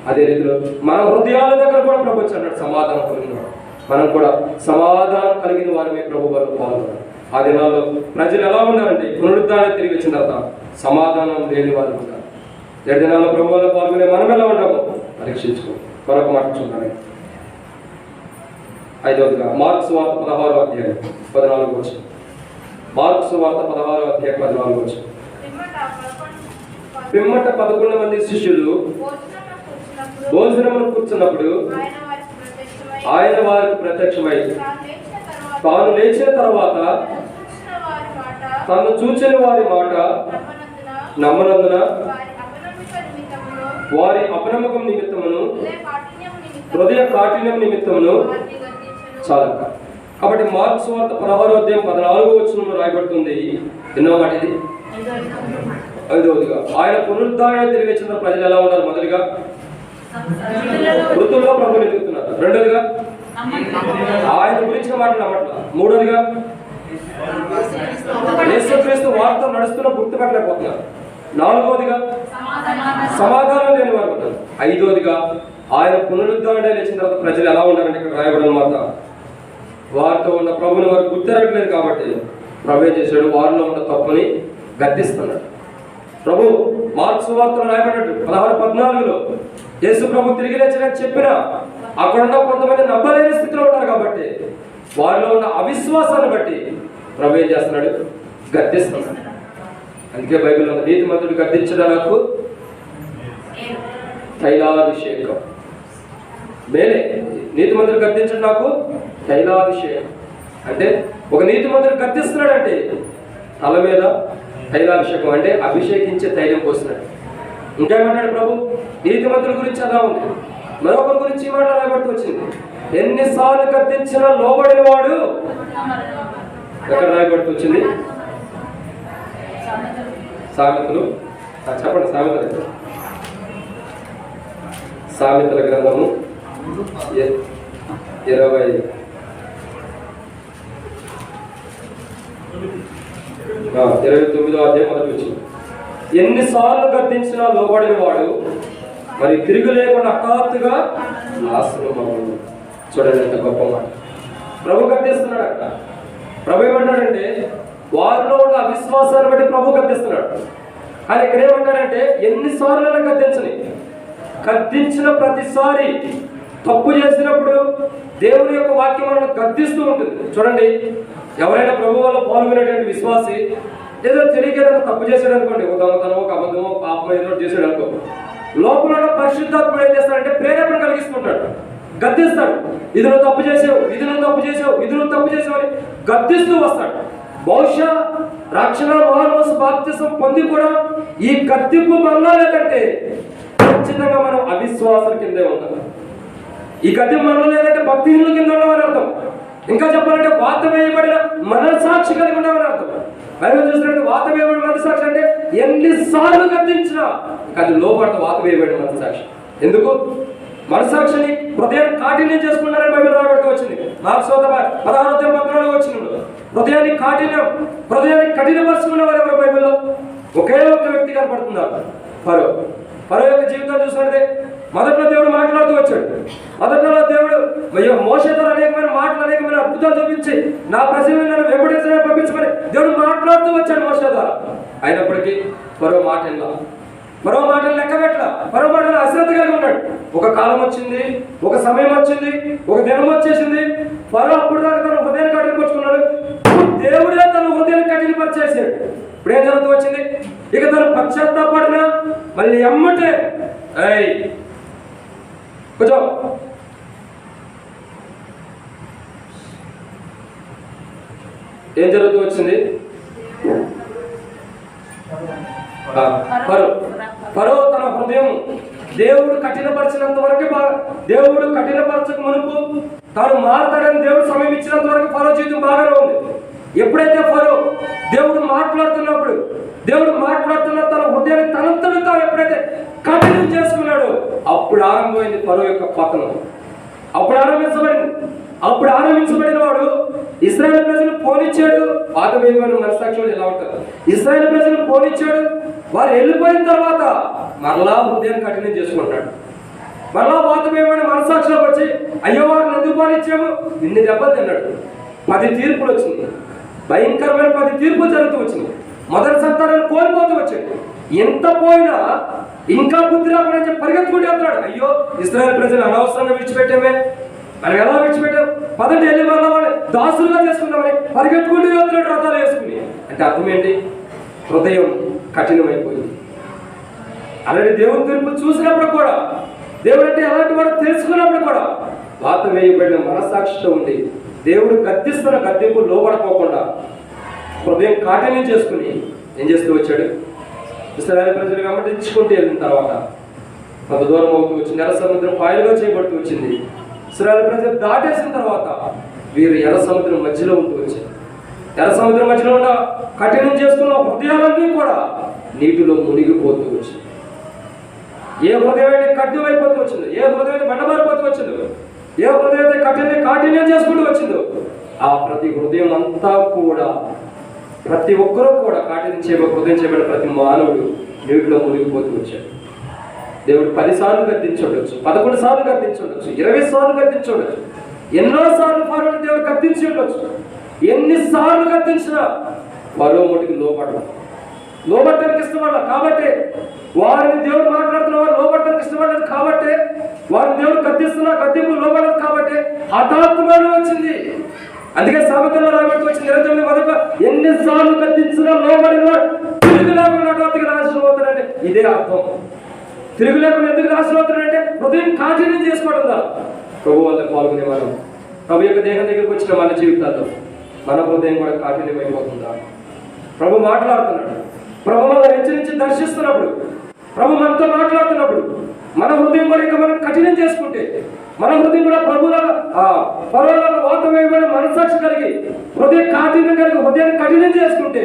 అదే రీతిలో మన హృదయాల దగ్గర కూడా ప్రభు వచ్చి అన్నాడు సమాధానం కలిగిన వాడు. మనం కూడా సమాధానం కలిగిన వారమే ప్రభు వల్ల పాల్గొనాలి. ఆ దినాల్లో ప్రజలు ఎలా ఉన్నారంటే పునరుద్ధానం తిరిగి వచ్చిన తర్వాత సమాధానం లేని వారు ఉన్నారు. 7 దినాల్లో ప్రభు వల్ల పాల్గొనే మనం ఎలా ఉన్నామో పరీక్షించుకో. మరొక మాట చూడండి. 5వదిగా మార్క్స్ వార్త 16వ అధ్యాయం 14వ వచనం. మార్కు సువార్త 16వ అధ్యాయం 14వ వచనం. పిమ్మట 11 మంది శిష్యులు భోజనమును కూర్చున్నప్పుడు ఆయన వారికి ప్రత్యక్షమై తాను లేచిన తర్వాత తను చూచిన వారి మాట నమ్మనందున వారి అపనమ్మకం నిమిత్తమును హృదయ కాఠిన్యం నిమిత్తమును చాలు. కాబట్టి మార్కు సువార్త 16వ అధ్యాయం 14వ వచనంలో రాయబడుతుంది. ఎన్నో మాట ఇది? 5వదిగా ఆయన పునరుద్ధారణ తిరిగి వచ్చిన ప్రజలు ఎలా ఉన్నారు? మొదటిగా వృద్ధుల్లో ప్రభువుని ఎదుగుతున్నారు. రెండోదిగా ఆయన గురించిన మాటలు నమ్మట్ల. మూడోదిగా యేసుక్రీస్తు వార్త నడుస్తున్న గుర్తుపట్టలేకపోతున్నారు. నాలుగోదిగా సమాధానం లేని వారు ఉన్నారు. ఐదోదిగా ఆయన పునరుద్ధారణ లేచిన తర్వాత ప్రజలు ఎలా ఉన్నారంటే ఇక్కడ రాయబడిన మాట వారితో ఉన్న ప్రభుని వారు గుర్తెరగలేదు. కాబట్టి ప్రభు ఏం చేశాడు? వారిలో ఉన్న తప్పుని గద్దిస్తున్నాడు. ప్రభు మార్కు సువార్తలో రాయబడినట్టు 16:14లో యేసు ప్రభు తిరిగి లేచినట్టు చెప్పినా అక్కడ ఉన్న కొంతమంది నమ్మలేని స్థితిలో ఉన్నారు. కాబట్టి వారిలో ఉన్న అవిశ్వాసాన్ని బట్టి ప్రభు ఏం చేస్తున్నాడు? గద్దిస్తున్నాడు. అందుకే బైబిల్లో నీతిమంతుడు గద్దించడానికి తైలాభిషేకం మేలే. నీతిమంతుడు గద్దించడం నాకు తైలాభిషేకం అంటే ఒక నీతిమంతుడు గద్దిస్తున్నాడంటే తల మీద తైలాభిషేకం అంటే అభిషేకించే తైలం పోస్తున్నాడు. ఇంకేమంటాడు ప్రభు? నీతిమంతుల గురించి అలా ఉంది. మరొకరి గురించి ఈ మాట రాయబడుతూ వచ్చింది. ఎన్నిసార్లు గద్దించినా లోబడిన వాడు ఎక్కడ రాయబడుతూ వచ్చింది? సామెతలు. చెప్పండి సామెతలు. సామెతల గ్రంథము 29వ అధ్యాయం మొదటి వచ్చింది. ఎన్నిసార్లు గద్దించినా లోబడిన వాడు మరి తిరిగి లేకుండా హఠాత్తుగా నాశనం. చూడండి ఎంత గొప్ప మాట. ప్రభు గద్దిస్తున్నాడు. అక్కడ ప్రభు ఏమంటాడంటే వారిలో ఉన్న అవిశ్వాసాన్ని బట్టి ప్రభు గద్దిస్తున్నాడు. ఆయన ఇక్కడ ఏమంటాడంటే ఎన్నిసార్లు గద్దించని, గద్దించిన ప్రతిసారి తప్పు చేసినప్పుడు దేవుని యొక్క వాక్యం మనల్ని గద్దిస్తూ ఉంటుంది. చూడండి, ఎవరైనా ప్రభు వల్ల పాల్గొనేటువంటి విశ్వాసి ఏదో తెలియక తప్పు చేశాడు అనుకోండి, ఒక దొంగతనమో ఒక అబద్ధమో పాపమో ఏదో చేశాడు అనుకో, లోపల పరిశుద్ధాత్ముడు ఏం చేస్తాడంటే ప్రేరేపణ కలిగిస్తుంటాడు, గద్దిస్తాడు. ఇది నువ్వు తప్పు చేసావు, ఇది నువ్వు తప్పు చేసావు, ఇది నువ్వు తప్పు చేసావు అని గద్దిస్తూ వస్తాడు. బహుశా రక్షణ మానవసు బాప్తిసం పొంది కూడా ఈ గద్దింపు మరలా లేదంటే ఖచ్చితంగా మనం అవిశ్వాసం కిందే ఉన్నాం. ఈ గద్దింపు మరలా లేదంటే భక్తిహీనుల కింద ఉన్నామని అర్థం. ఇంకా చెప్పాలంటే వాత వేయబడిన మనసాక్షి కలిగి ఉన్నామని అర్థం. బైబిల్ చూసినట్టు వాత వేయబడిన మనసాక్షి అంటే ఎన్నిసార్లు గద్దించినా అది లోపడత వాత వేయబడిన మనసాక్షి. ఎందుకు? మనసాక్షిని హృదయాన్ని కాఠిన్యం చేసుకున్నారని బైబిల్ రాబడుతూ వచ్చింది. 16 వచ్చినప్పుడు హృదయాన్ని కఠినపరుచుకున్న వారు ఎవరు బైబిల్లో? ఒకే ఒక వ్యక్తి కనపడుతున్నారు, ఫరో. ఫరో యొక్క జీవితం చూసినట్టే మొదట్లో దేవుడు మాట్లాడుతూ వచ్చాడు. మొదట్లో దేవుడు మోషేతో అనేకమైన అద్భుతాలు చూపించి నా ప్రజలను నన్ను వెంబడించడానికి పంపించమని దేవుడు మాట్లాడుతూ వచ్చాడు మోషే ద్వారా. అయినప్పటికీ ఫరో మాటలు లెక్క పెట్టల. ఫరో మాటలు అశ్రద్ధ కలిగి ఉన్నాడు. ఒక కాలం వచ్చింది, ఒక సమయం వచ్చింది, ఒక దినం వచ్చేసింది. ఫరో అప్పుడు దాకా తన హృదయాన్ని కఠినపరుచుకున్నాడు. దేవుడే తన హృదయాన్ని కఠినపరిచేసాడు. ఇప్పుడు ఏం జరుగుతూ వచ్చింది? ఇక తను పశ్చాత్తాపడినా మళ్ళీ ఎమ్మటే కొంచెం ఏం జరుగుతూ వచ్చింది? ఫరో తన హృదయం దేవుడు కఠినపరిచినంత వరకే దేవుడు కఠినపరచక మునుపు తాను మారతాడని దేవుడు సమయం ఇచ్చినంత వరకు ఫరో జీవితం బాగానే ఉంది. ఎప్పుడైతే ఫరో దేవుడు మాట్లాడుతున్న తన హృదయాన్ని తనంతడు తాను ఎప్పుడైతే కఠినం చేసుకున్నాడో అప్పుడు ఆరంభమైంది ఫరో యొక్క పతనం. అప్పుడు ఆరంభించబడిన వాడు ఇశ్రాయేలు ప్రజలు పోనిచ్చాడు. పాత వేయబడిన మనసాక్షులు ఎలా ఉంటారు? ఇశ్రాయేలు ప్రజలు పోనిచ్చాడు. వారు వెళ్ళిపోయిన తర్వాత మరలా హృదయాన్ని కఠినం చేసుకుంటాడు. మరలా పాత వేయబడిన మనసాక్షులకు వచ్చి అయ్యో వారిని ఎందుకు పోనిచ్చాము, ఇన్ని దెబ్బలు తిన్నాడు. 10 తీర్పులు వచ్చింది. భయంకరమైన 10 తీర్పులు జరుగుతూ వచ్చింది. మొదటి సంతానాన్ని కోల్పోతూ వచ్చాడు. ఎంత పోయినా ఇంకా బుద్ధి రాకుండా పరిగెత్తుకుంటూ వెళ్తున్నాడు. అయ్యో ఇశ్రాయేలు ప్రజలు అనవసరంగా విడిచిపెట్టామే, మనం ఎలా విడిచిపెట్టాం? పదండి వెళ్ళి వాళ్ళని దాసులుగా చేసుకున్నామని పరిగెట్టుకుంటూ వెళ్తున్నాడు రథాలు వేసుకుని. అంటే అర్థం ఏంటి? హృదయం కఠినమైపోయింది. అలాంటి దేవుని తీర్పు చూసినప్పుడు కూడా, దేవుడు అంటే ఎలాంటి వాడు తెలుసుకున్నప్పుడు కూడా వాత వేయబడిన మనస్సాక్షితో ఉండి దేవుడు గద్దిస్తున్న గద్దెంపు లోపడపోకుండా హృదయం కాఠిన్యం చేసుకుని ఏం చేస్తూ వచ్చాడు? ఇశ్రాయేలు ప్రజలు గమనించుకుంటూ వెళ్ళిన తర్వాత కొంత దూరం అవుతూ వచ్చింది. ఎర్ర సముద్రం పాయలుగా చేయబడుతూ వచ్చింది. ఇశ్రాయేలు ప్రజలు దాటేసిన తర్వాత వీరు ఎర్ర సముద్రం మధ్యలో ఉంటూ వచ్చారు. ఎర్ర సముద్రం మధ్యలో ఉన్న కఠినం చేసుకున్న హృదయాలన్నీ కూడా నీటిలో మునిగిపోతూ వచ్చింది. ఏ హృదయం అయితే కఠినం అయిపోతూ వచ్చిందో, ఏ హృదయం అయితే బండబారిపోతూ వచ్చిందో, ఏ హృదయం అయితే కాఠిన్యం చేసుకుంటూ వచ్చిందో, ఆ ప్రతి హృదయం అంతా కూడా, ప్రతి ఒక్కరూ కూడా హృదయం చేయబడిన ప్రతి మానవుడు నీటిలో మునిగిపోతూ వచ్చాడు. దేవుడు 10 సార్లు గద్దించుండొచ్చు, 11 సార్లు గద్దించుండొచ్చు, 20 సార్లు గద్దించుండొచ్చు, ఎన్నోసార్లు ఫరోని దేవుడు గద్దించి ఉండొచ్చు. ఎన్నిసార్లు గద్దించినా ఫరో మటుకు లోబడటానికి ఇష్టపడాలి. కాబట్టి వారిని దేవుడు మాట్లాడుతున్న వారు లోబడటానికి ఇష్టపడలేదు. కాబట్టి వారిని దేవుడు గద్దింపు లోబడలేదు. కాబట్టి హఠాత్తుగానే వచ్చింది. అందుకే సామెతల్లో రాబట్టి వచ్చింది 29 మొదట, ఎన్నిసార్లు గద్దించినా లోబడిన వాడు తిరుగు లేకుండా హఠాత్తుగా నాశనం అవుతాడంటే ఇదే అర్థం. తిరుగు లేకుండా ఎందుకు నాశనం అవుతాడంటే హృదయం కాఠిన్యం చేసుకోవడం ద్వారా. ప్రభు వల్ల పాల్గొనే మనం ప్రభు యొక్క దేహం దగ్గరికి వచ్చిన మన జీవితాల్లో మన హృదయం కూడా కాఠిన్యమైపోతుందా? ప్రభు మాట్లాడుతున్నాడు. ప్రభు మనం హెచ్చరించి దర్శిస్తున్నప్పుడు, ప్రభు మనతో మాట్లాడుతున్నప్పుడు మన హృదయం కూడా ఇంకా మనం కఠినం చేసుకుంటే, మన హృదయం కూడా ప్రభులాగా పర్వాలాగా వాత వేయబడిన మనస్సాక్షి కలిగి హృదయం కాఠిన్యం కలిగి హృదయాన్ని కఠినం చేసుకుంటే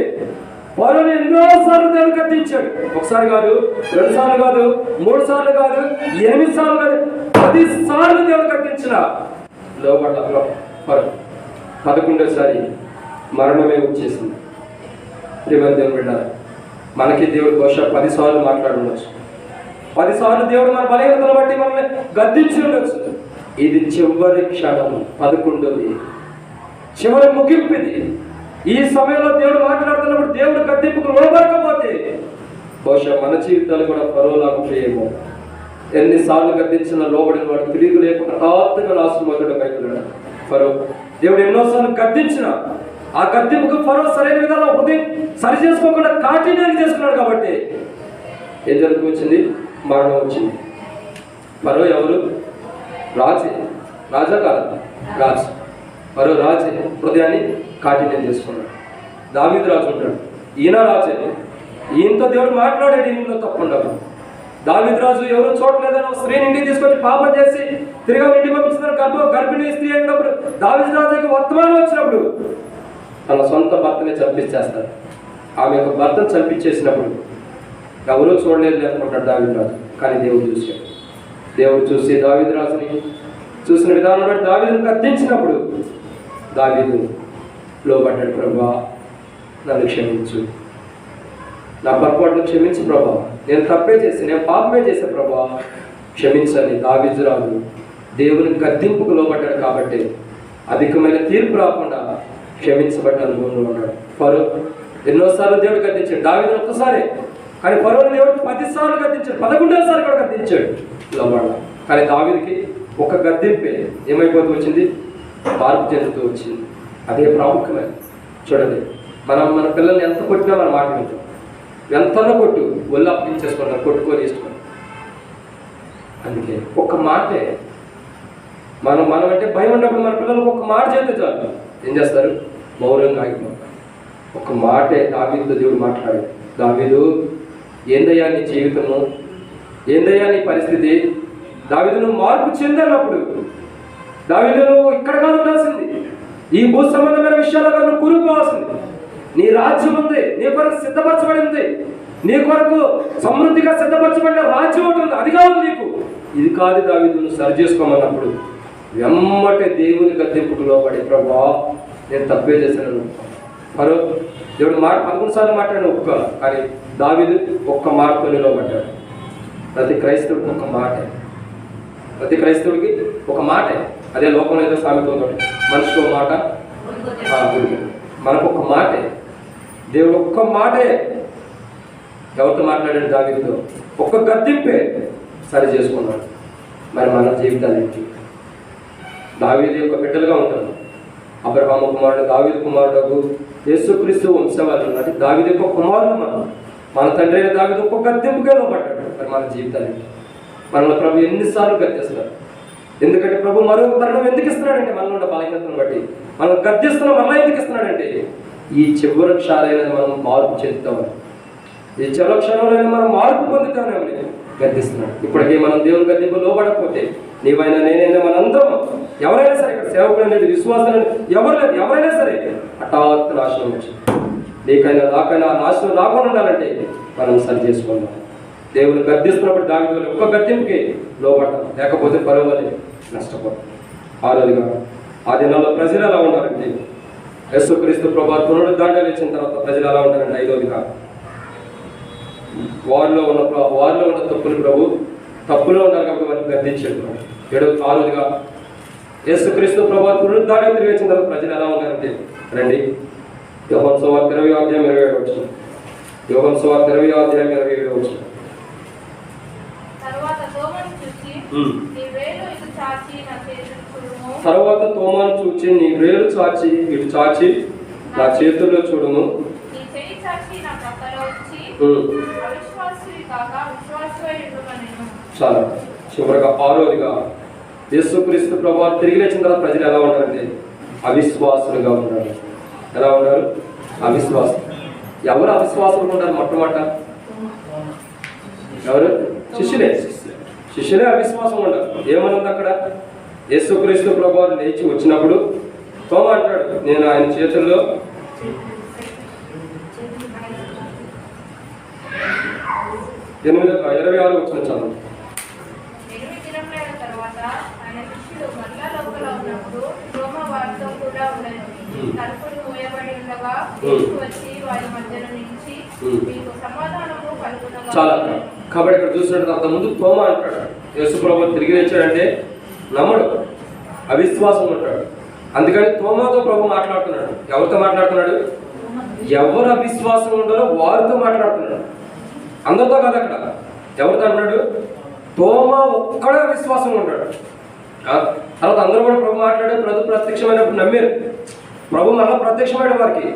పరువుని ఎన్నోసార్లు దేవుడు గద్దించాడు. ఒకసారి కాదు, 2 సార్లు కాదు, 3 సార్లు కాదు, 8 సార్లు కాదు, 10 సార్లు దేవుడు గద్దించిన లోపల 11వ మరణమే వచ్చేసింది. దేవుడు వెళ్ళాలి. మనకి దేవుడు బహుశా 10 సార్లు మాట్లాడవచ్చు. 10 సార్లు దేవుడు మన బలహీనతను బట్టి మనల్ని గద్దించి ఉండొచ్చు. ఇది చివరి క్షణం, 11వ చివరి ముగింపు. ఇది ఈ సమయంలో దేవుడు మాట్లాడుతున్నప్పుడు దేవుడు గద్దింపుకు లోబడకపోతే బహుశా మన జీవితాలు కూడా ఫరోలాగా ఉంటాయేమో. ఎన్నిసార్లు గద్దించిన లోబడిన వాడు తిరిగి లేకుండా హఠాత్తుగా నాశనమవుతాడు బయట ఫరో. దేవుడు ఎన్నోసార్లు గద్దించిన ఆ గద్దింపుకు ఫరో సరైన విధానం హృదయం సరి చేసుకోకుండా కాఠిన్యాన్ని చేసుకున్నాడు. కాబట్టి ఏం జరుగుతూ వచ్చింది? మరణం వచ్చింది. ఫరో ఎవరు? రాజా కాదు, రాజు. ఫరో రాజే హృదయాన్ని కాఠిన్యం చేసుకున్నాడు. దావీదు రాజు ఉంటాడు, ఈయన రాజే. ఈయనతో దేవుడు మాట్లాడాడు, ఈయనలో తప్పుండదు. దావీదు రాజు ఎవరు చూడలేదని స్త్రీని ఇంటికి తీసుకొచ్చి పాపం చేసి తిరిగి ఇంటికి పంపిస్తున్నారు. గర్భిణీ స్త్రీ అయినప్పుడు దావీదు రాజుకి వర్తమానం వచ్చినప్పుడు తన సొంత భర్తనే చంపించేస్తాడు. ఆమె యొక్క భర్తను చంపించేసినప్పుడు ఎవరూ చూడలేదు అనుకుంటాడు దావీదు రాజు. కానీ దేవుడు చూశాడు. దేవుడు చూసి దావీదు రాజుని చూసిన విధానం బట్టి దావీదును గద్దించినప్పుడు దావీదు లోబడ్డాడు. ప్రభా, నన్ను క్షమించు, నా పొరపాట్లు క్షమించు ప్రభా, నేను తప్పే చేసి, నేను పాపమే చేసే ప్రభా, క్షమించని దావీదు రాజు దేవుని గద్దింపుకు లోబడ్డాడు. కాబట్టి అధికమైన తీర్పు రాకుండా క్షమించబడ్డ అనుభవంలో ఉన్నాడు. ఫరో ఎన్నోసార్లు దేవుడు గద్దించాడు. దావీదును ఒక్కసారి, కానీ ఫరోని దేవుడు 10 సార్లు గద్దించాడు. 11వ సారి కూడా గద్దించాడు లోబడ. కానీ దావీదుకి ఒక గద్దింపే ఏమైపోతూ వచ్చింది? మార్పు చెందుతూ వచ్చింది. అదే ప్రాముఖ్యమైన. చూడండి, మన పిల్లల్ని ఎంత కొట్టినా మన మాట వింటాం. ఎంతలో కొట్టు ఒళ్ళు అప్పించేసుకుంటాం, కొట్టుకొని ఇష్టం. అందుకే ఒక్క మాటే మనం అంటే భయం ఉన్నప్పుడు మన పిల్లలకు ఒక మాట చేస్తే చాలు ఏం చేస్తారు? మౌనంగా ఆగిపోతారు. ఒక మాటే దావీదుతో దేవుడు మాట్లాడాడు. దావీదు, ఏందయ్యా నీ జీవితము, ఏందయ్యా నీ పరిస్థితి? దావీదు నువ్వు మార్పు చెందినప్పుడు, దావీదు నువ్వు ఇక్కడ కాదు ఉండాల్సింది, ఈ భూ సంబంధమైన విషయాల్లో కాదు నువ్వు కూరుకోవాల్సింది. నీ రాజ్యం ఉంది, నీ కొరకు సిద్ధపరచబడి ఉంది, నీ కొరకు సమృద్ధిగా సిద్ధపరచబడిన రాజ్యం ఉంటుంది, అది కాదు నీకు. ఇది కాదు దావీదు నువ్వు సరి చేసుకోమన్నప్పుడు వెమ్మటే దేవుని గద్దెంపుకు లోబడి, ప్రభా నేను తప్పే చేశాను. మరో దేవుడు 11 సార్లు మాట్లాడిన ఒప్పుకోవాలి. కానీ దావీదు ఒక్క మాటతో నిలబడ్డాడు. ప్రతి క్రైస్తవుడికి ఒక మాటే, ప్రతి క్రైస్తవుడికి ఒక మాటే. అదే లోకంలో ఏదో సామెత ఉంటుంది, మనిషికి ఒక మాట, మనకు ఒక మాటే. దేవుడు ఒక్క మాటే ఎవరితో మాట్లాడాడు? దావీదుతో. ఒక్క గద్దింపే సరి చేసుకున్నాడు. మరి మన జీవితాలు ఏంటి? దావీదు యొక్క బిడ్డలుగా ఉంటారు. అబ్రహాము కుమారుడు, దావీదు కుమారుడు, యేసుక్రీస్తు వంశవాళ్ళు అంటే దావీదు యొక్క కుమారుడు. మన తండ్రి అయిన దావీదు ఒక గద్దెంపుగా లోపడ్డాడు. మరి మన జీవితానికి మనల్ని ప్రభు ఎన్నిసార్లు గద్దెస్తున్నాడు. ఎందుకంటే ప్రభు మరో తరుణం ఎందుకు ఇస్తున్నాడంటే మనలో ఉన్న బలహీనతను బట్టి మనం గద్దెస్తున్నాం. మళ్ళీ ఎందుకు ఇస్తున్నాడంటే ఈ చివరి క్షాలైన మనం మార్పు చెందుతామని, ఈ చివరి క్షణంలో మనం మార్పు పొందుతామని గద్దిస్తున్నాడు. ఇప్పటికీ మనం దేవుని గద్దెంపు లోబడకపోతే నీవైనా నేనైనా మనందరం ఎవరైనా సరే, ఇక్కడ సేవకులు అనేది విశ్వాసం ఎవరైనా సరే హఠాత్తు నాశనం వచ్చింది. నీకైనా నాకైనా నాశనం రాకుండా ఉండాలంటే మనం సరి చేసుకుందాం. దేవుని గద్దిస్తున్నప్పుడు దావీదు ఒక్క గద్దెంపుకి లోపడతాం, లేకపోతే పర్వాలేదు నష్టపోతాం. ఆరోజుగా ఆ దినాల్లో ప్రజలు ఎలా ఉన్నారంటే యేసుక్రీస్తు ప్రభువు పునరుద్ధరణ లేచిన తర్వాత ప్రజలు ఎలా ఉంటారంటే ఐదోదిగా వారిలో ఉన్న తప్పులు ప్రభు తప్పులో ఉన్నారు కాబట్టి వారిని గద్దించాడు. ఆరోజుగా యేసుక్రీస్తు ప్రభువు పునరుద్ధరణ తిరిగి వచ్చిన తర్వాత ప్రజలు ఎలా ఉన్నారంటే రండి యోహాను సువార్త 20వ అధ్యాయం 27వ వచనం. యోహాను సువార్త 20వ అధ్యాయం 27వ వచనం. తరువాత తోమాను చూచి నీ వేలు ఇటు చాచి ఇటు చాచి నా చేతుల్లో చూడుము. నీ చేయి చాచి నా పక్కలో ఉంచి అవిశ్వాసివి కాక విశ్వాసివై ఉండుమనెను. చాలా చివరగా ఆరోదిగా యేసుక్రీస్తు ప్రభువు తిరిగి లేచిన తర్వాత ప్రజలు ఎలా ఉన్నారంటే అవిశ్వాసులుగా ఉన్నారు. ఎలా ఉన్నారు? అవిశ్వాసం. ఎవరు అవిశ్వాసులుగా ఉన్నారు? మొట్టమొదట ఎవరు? శిష్యులే అవిశ్వాసం ఉండరు. ఏమనుంది అక్కడ? యేసుక్రీస్తు ప్రభువు లేచి వచ్చినప్పుడు తోమ అంటాడు, నేను ఆయన చేతుల్లో 26 వచ్చిన చదువు. 8 దినముల తరువాత ఆయన శిష్యులు మరలా లోపల ఉన్నప్పుడు తోమ వారితో కూడా ఉండెను. తలుపులు మూయబడి ఉండగా యేసు వచ్చి వారి మధ్యలో నిలిచి మీకు సమాధానము కలుగునగాక. చాలా కాబట్టి ఇక్కడ చూసినట్టు అంత ముందు తోమ అంటాడు, యేసు ప్రభువు తిరిగి లేచాడంటే నమ్మడు, అవిశ్వాసం ఉంటాడు. అందుకని తోమాతో ప్రభు మాట్లాడుతున్నాడు. ఎవరితో మాట్లాడుతున్నాడు? ఎవరు అవిశ్వాసం ఉంటారో వారితో మాట్లాడుతున్నాడు, అందరితో కాదు. అక్కడ ఎవరితో అంటున్నాడు? తోమా ఒక్కడే విశ్వాసం ఉంటాడు. తర్వాత అందరూ కూడా ప్రభు మాట్లాడే ప్రభు ప్రత్యక్షమైనప్పుడు నమ్మారు. ప్రభు మళ్ళీ ప్రత్యక్షమైన వారికి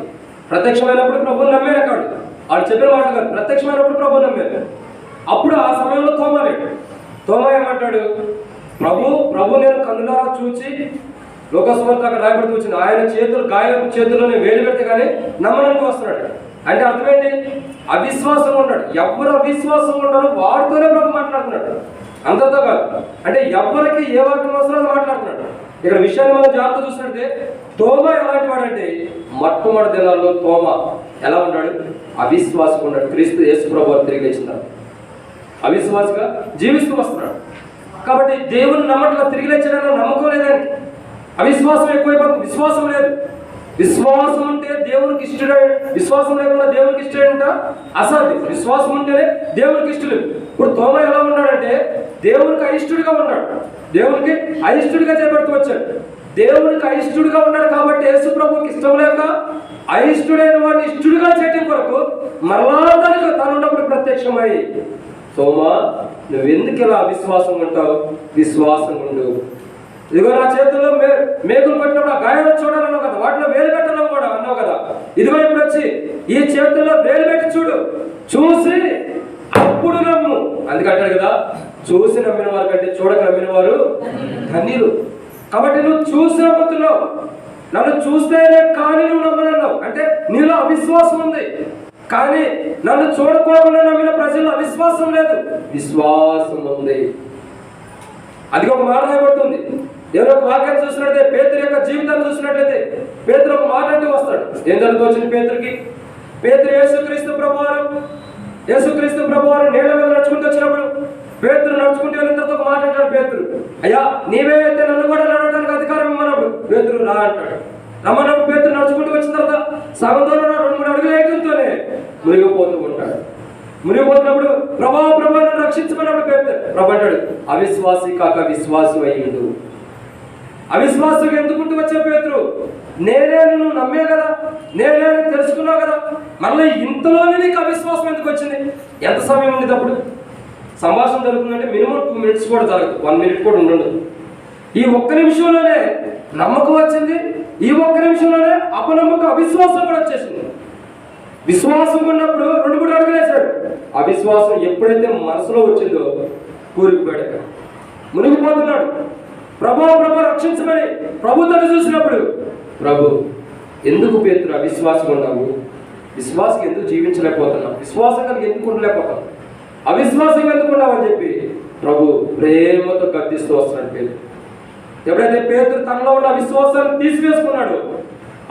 ప్రత్యక్షమైనప్పుడు ప్రభుని నమ్మారు. కాదు వాళ్ళు చెప్పిన మాట కాదు, ప్రత్యక్షమైనప్పుడు ప్రభు నమ్మారు. అప్పుడు ఆ సమయంలో తోమా లేడు. తోమా ఏమంటాడు? ప్రభు నేను కన్నులారా చూచి, లోకస్వార్త అక్కడ రాయబడుతూ వచ్చింది, ఆయన గాయం చేతుల్లోనే వేలు పెడితే కానీ నమ్మడానికి వస్తున్నాడు. అంటే అర్థమేంటి? అవిశ్వాసం ఉన్నాడు. ఎవరు అవిశ్వాసం ఉన్నారో వారితోనే ప్రభు మాట్లాడుతున్నాడు, అందరితో కాదు. అంటే ఎవరికి ఏ వాక్యం అవసరం మాట్లాడుతున్నాడు. ఇక్కడ విషయాన్ని మనం జాగ్రత్త చూసినట్టే తోమా ఎలాంటి వాడంటే మొట్టమొదటి దినాల్లో తోమా ఎలా ఉన్నాడు? అవిశ్వాసం ఉన్నాడు. క్రీస్తు యేసు ప్రభువు తిరిగి లేచినాడు, అవిశ్వాసగా జీవిస్తూ వస్తున్నాడు. కాబట్టి దేవుని నమ్మట్లా తిరిగి లేచడానికి నమ్మకం లేదని అవిశ్వాసం ఎక్కువైపోతుంది. విశ్వాసం లేదు. విశ్వాసం ఉంటే దేవునికి ఇష్టడే, విశ్వాసం లేకుండా దేవునికి ఇష్టడంట అసాధ్యం. విశ్వాసం ఉంటేనే దేవునికి ఇష్టలేదు. ఇప్పుడు తోమ ఎలా ఉన్నాడంటే దేవునికి అయిష్టుడిగా ఉన్నాడు, దేవునికి అయిష్టుడిగా చేపడుతూ వచ్చాడు. దేవునికి అయిష్టుడిగా ఉన్నాడు కాబట్టి యేసు ప్రభువుకి ఇష్టం లేక అయిష్టుడైన వాడిని ఇష్టుడిగా చేయడం కొరకు మరలా తను ఉన్నప్పుడు ప్రత్యక్షమై, తోమా నువ్వెందుకు ఇలా అవిశ్వాసం ఉంటావు? విశ్వాసం ఉండు. ఇదిగో నా చేతుల్లో మేకులు పట్టినప్పుడు ఆ గాయాలు చూడాలన్నావు కదా, వాటిలో వేలు పెట్టడం కూడా అన్నావు కదా. ఇదిగో ఇప్పుడు వచ్చి ఈ చేతుల్లో వేలు పెట్టి చూడు, చూసి అప్పుడు నమ్ము. అందుకంటాడు కదా, చూసి నమ్మిన వారు కంటే చూడక నమ్మిన వారు ధన్యులు. కాబట్టి నువ్వు చూసి నమ్ముతున్నావు, నన్ను చూస్తేనే కానీ నువ్వు నమ్మనన్నావు. అంటే నీలో అవిశ్వాసం ఉంది. కానీ నన్ను చూడకోకుండా నమ్మిన ప్రజల్లో అవిశ్వాసం లేదు, విశ్వాసం ఉంది. అది ఒక మాట రాయబడుతుంది. ఎవరో ఒక వాక్యాన్ని చూసినట్లయితే, పేతురు యొక్క జీవితాన్ని చూసినట్లయితే పేతురు ఒక మాట అంటూ వస్తాడు. ఏం జరుగుతూ వచ్చింది పేతురికి? పేతురు యేసుక్రీస్తు ప్రభువారు నీళ్ళ మీద నడుచుకుంటూ వచ్చినప్పుడు పేతురు నడుచుకుంటూ వెళ్ళినంత ఒక మాట అంటాడు. పేతురు, అయ్యా నీవే అయితే నన్ను కూడా నడవడానికి అధికారం ఇవ్వనప్పుడు పేతురు రా అంటాడు. రమ్మన్నప్పుడు పేతురు నడుచుకుంటూ వచ్చిన తర్వాత సగం దూరం 2-3 అడుగులు వేయడంతోనే మునిగిపోతూ ఉంటాడు. మునిగిపోతున్నప్పుడు ప్రభా నన్ను రక్షించమన్నప్పుడు పేతురు ప్రభు అంటాడు, అవిశ్వాసి కాక విశ్వాసి అయ్యిండు. అవిశ్వాసుగా ఎందుకుంటూ వచ్చే పేతురు, నేనే నువ్వు నమ్మే కదా, నేనే తెలుసుకున్నావు కదా, మళ్ళీ ఇంతలోనే నీకు అవిశ్వాసం ఎందుకు వచ్చింది? ఎంత సమయం ఉండేది అప్పుడు? సంభాషణ జరుగుతుందంటే మినిమం 2 minutes కూడా జరగదు, 1 minute కూడా ఉండదు. ఈ ఒక్క నిమిషంలోనే నమ్మకం వచ్చింది, ఈ ఒక్క నిమిషంలోనే అపనమ్మకం, అవిశ్వాసం కూడా వచ్చేసింది. విశ్వాసం ఉన్నప్పుడు 2-3 అడుగులు వేశాడు. అవిశ్వాసం ఎప్పుడైతే మనసులో వచ్చిందో కూరుకుపోయాడు, మునిగిపోతున్నాడు. ప్రభు రక్షించమని ప్రభు తట్టు చూసినప్పుడు, ప్రభు ఎందుకు పేతురు అవిశ్వాసం ఉన్నావు, విశ్వాసం ఎందుకు జీవించలేకపోతున్నావు, విశ్వాసం కలిగి ఎందుకు ఉండలేకపోతున్నావు, అవిశ్వాసం ఎందుకు ఉన్నావు అని చెప్పి ప్రభు ప్రేమతో గద్దిస్తూ వస్తున్నాడు పేతురు. ఎప్పుడైతే పేతురు తనలో ఉన్న విశ్వాసాన్ని తీసివేసుకున్నాడు,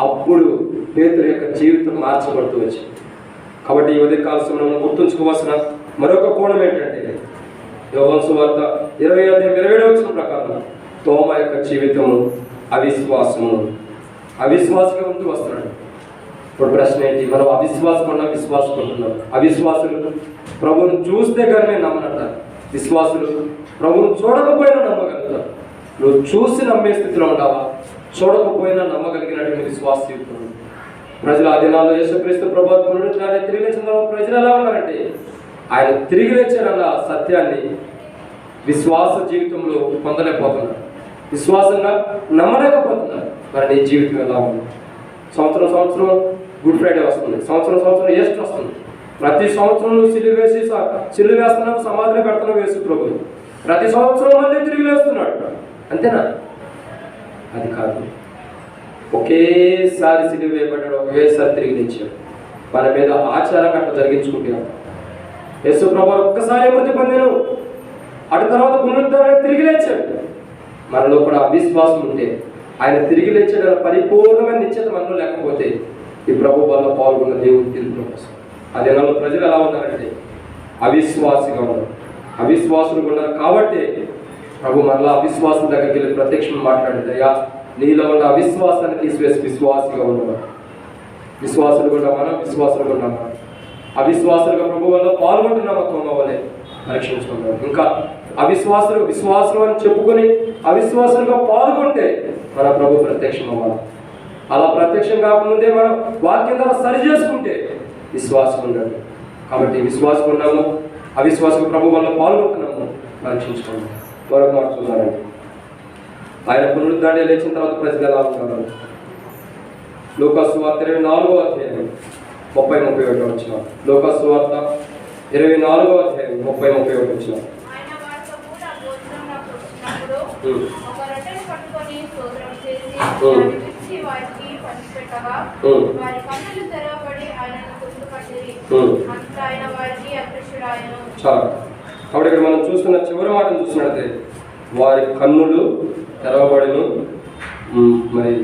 అప్పుడు పేతురు యొక్క జీవితం మార్చబడుతూ వచ్చింది. కాబట్టి ఈ ఉదయకాల సమయంలో గుర్తుంచుకోవాల్సిన మరొక కోణం ఏంటంటే, యోహాను సువార్త 20:27 ప్రకారం తోమా యొక్క జీవితము అవిశ్వాసంగా ఉంటూ వస్తున్నాడు. ఇప్పుడు ప్రశ్న ఏంటి, మనం అవిశ్వాసం ఉన్నా విశ్వాసం ఉంటున్నాం? అవిశ్వాసులు ప్రభువును చూస్తే కానీ నేను నమ్మనంటారు, విశ్వాసులు ప్రభువును చూడకపోయినా నమ్మగలుగుతారు. నువ్వు చూసి నమ్మే స్థితిలో ఉండావా, చూడకపోయినా నమ్మగలిగినటువంటి విశ్వాస జీవితం. ప్రజలు ఆ దినాల్లో యేసుక్రీస్తు ప్రభువు పునరుత్థానాన్ని తిరిగి లేచిన తర్వాత ప్రజలు ఎలా ఉన్నారంటే, ఆయన తిరిగి లేచారన్న సత్యాన్ని విశ్వాస జీవితంలో పొందలేకపోతున్నారు, విశ్వాసంగా నమ్మలేకపోతున్నారు. మరి నీ జీవితం ఎలా ఉంది? సంవత్సరం గుడ్ ఫ్రైడే వస్తుంది, సంవత్సరం ఈస్టర్ వస్తుంది. ప్రతి సంవత్సరం నువ్వు సిలువ వేస్తున్నావు, సమాధిలో పెడుతున్నావు యేసు ప్రభువు. ప్రతి సంవత్సరం మళ్ళీ తిరిగి లేస్తున్నాడు, అంతేనా? అది కాదు. ఒకేసారి సిలువ వేయబడ్డాడు, ఒకేసారి తిరిగి లేచాడు. మన మీద ఆచారం అట్లా జరిగించుకుంటున్నాం. యేసు ప్రభువు ఒక్కసారి మృతి పొందాను, అటు తర్వాత పునరుద్ధరణ తిరిగి లేచాడు. మనలో కూడా అవిశ్వాసం ఉంటే, ఆయన తిరిగి లేచాడు పరిపూర్ణమైన నిశ్చయత మనలో లేకపోతే ఈ ప్రభు వల్ల పాల్గొన్న దేవుడు తిరుగుతున్న కోసం. ఆ దినాల్లో ప్రజలు ఎలా ఉన్నారంటే అవిశ్వాసిగా ఉన్నారు, అవిశ్వాసులుగా ఉన్నారు. కాబట్టి ప్రభు మరలా అవిశ్వాసం దగ్గరికి వెళ్ళి ప్రత్యక్షం మాట్లాడింది, అయ్యా నీలో ఉన్న అవిశ్వాసాన్ని తీసివేసి విశ్వాసిగా ఉన్నవారు. విశ్వాసులు కూడా మనం విశ్వాసులుగా ఉన్నామా? అవిశ్వాసులుగా ప్రభు వల్ల పాల్గొంటున్నామా? తోమ వలె పరీక్షించుకుంటాం. ఇంకా విశ్వాసులు అని చెప్పుకొని అవిశ్వాసులుగా పాల్గొంటే మన ప్రభు ప్రత్యక్షం అవ్వాలి. అలా ప్రత్యక్షం కాకముందే మనం వాక్యం ద్వారా సరి చేసుకుంటే విశ్వాసం ఉండాలి. కాబట్టి విశ్వాసం ఉన్నాము, అవిశ్వాసం ప్రభు వల్ల పాల్గొంటున్నాము, పరీక్షించుకున్నాము. మరొక మాట చూడాలండి, ఆయన పునరుద్ధరణ లేచిన తర్వాత ప్రజలు ఎలా ఉంటారు? లూకాసు సువార్త 24:30-31 లూకాసు సువార్త 24:30-31 కాబట్టి ఇక్కడ మనం చూస్తున్న చివరి మాటను చూసినట్లయితే వారి కన్నులు తెరవబడిను. మరి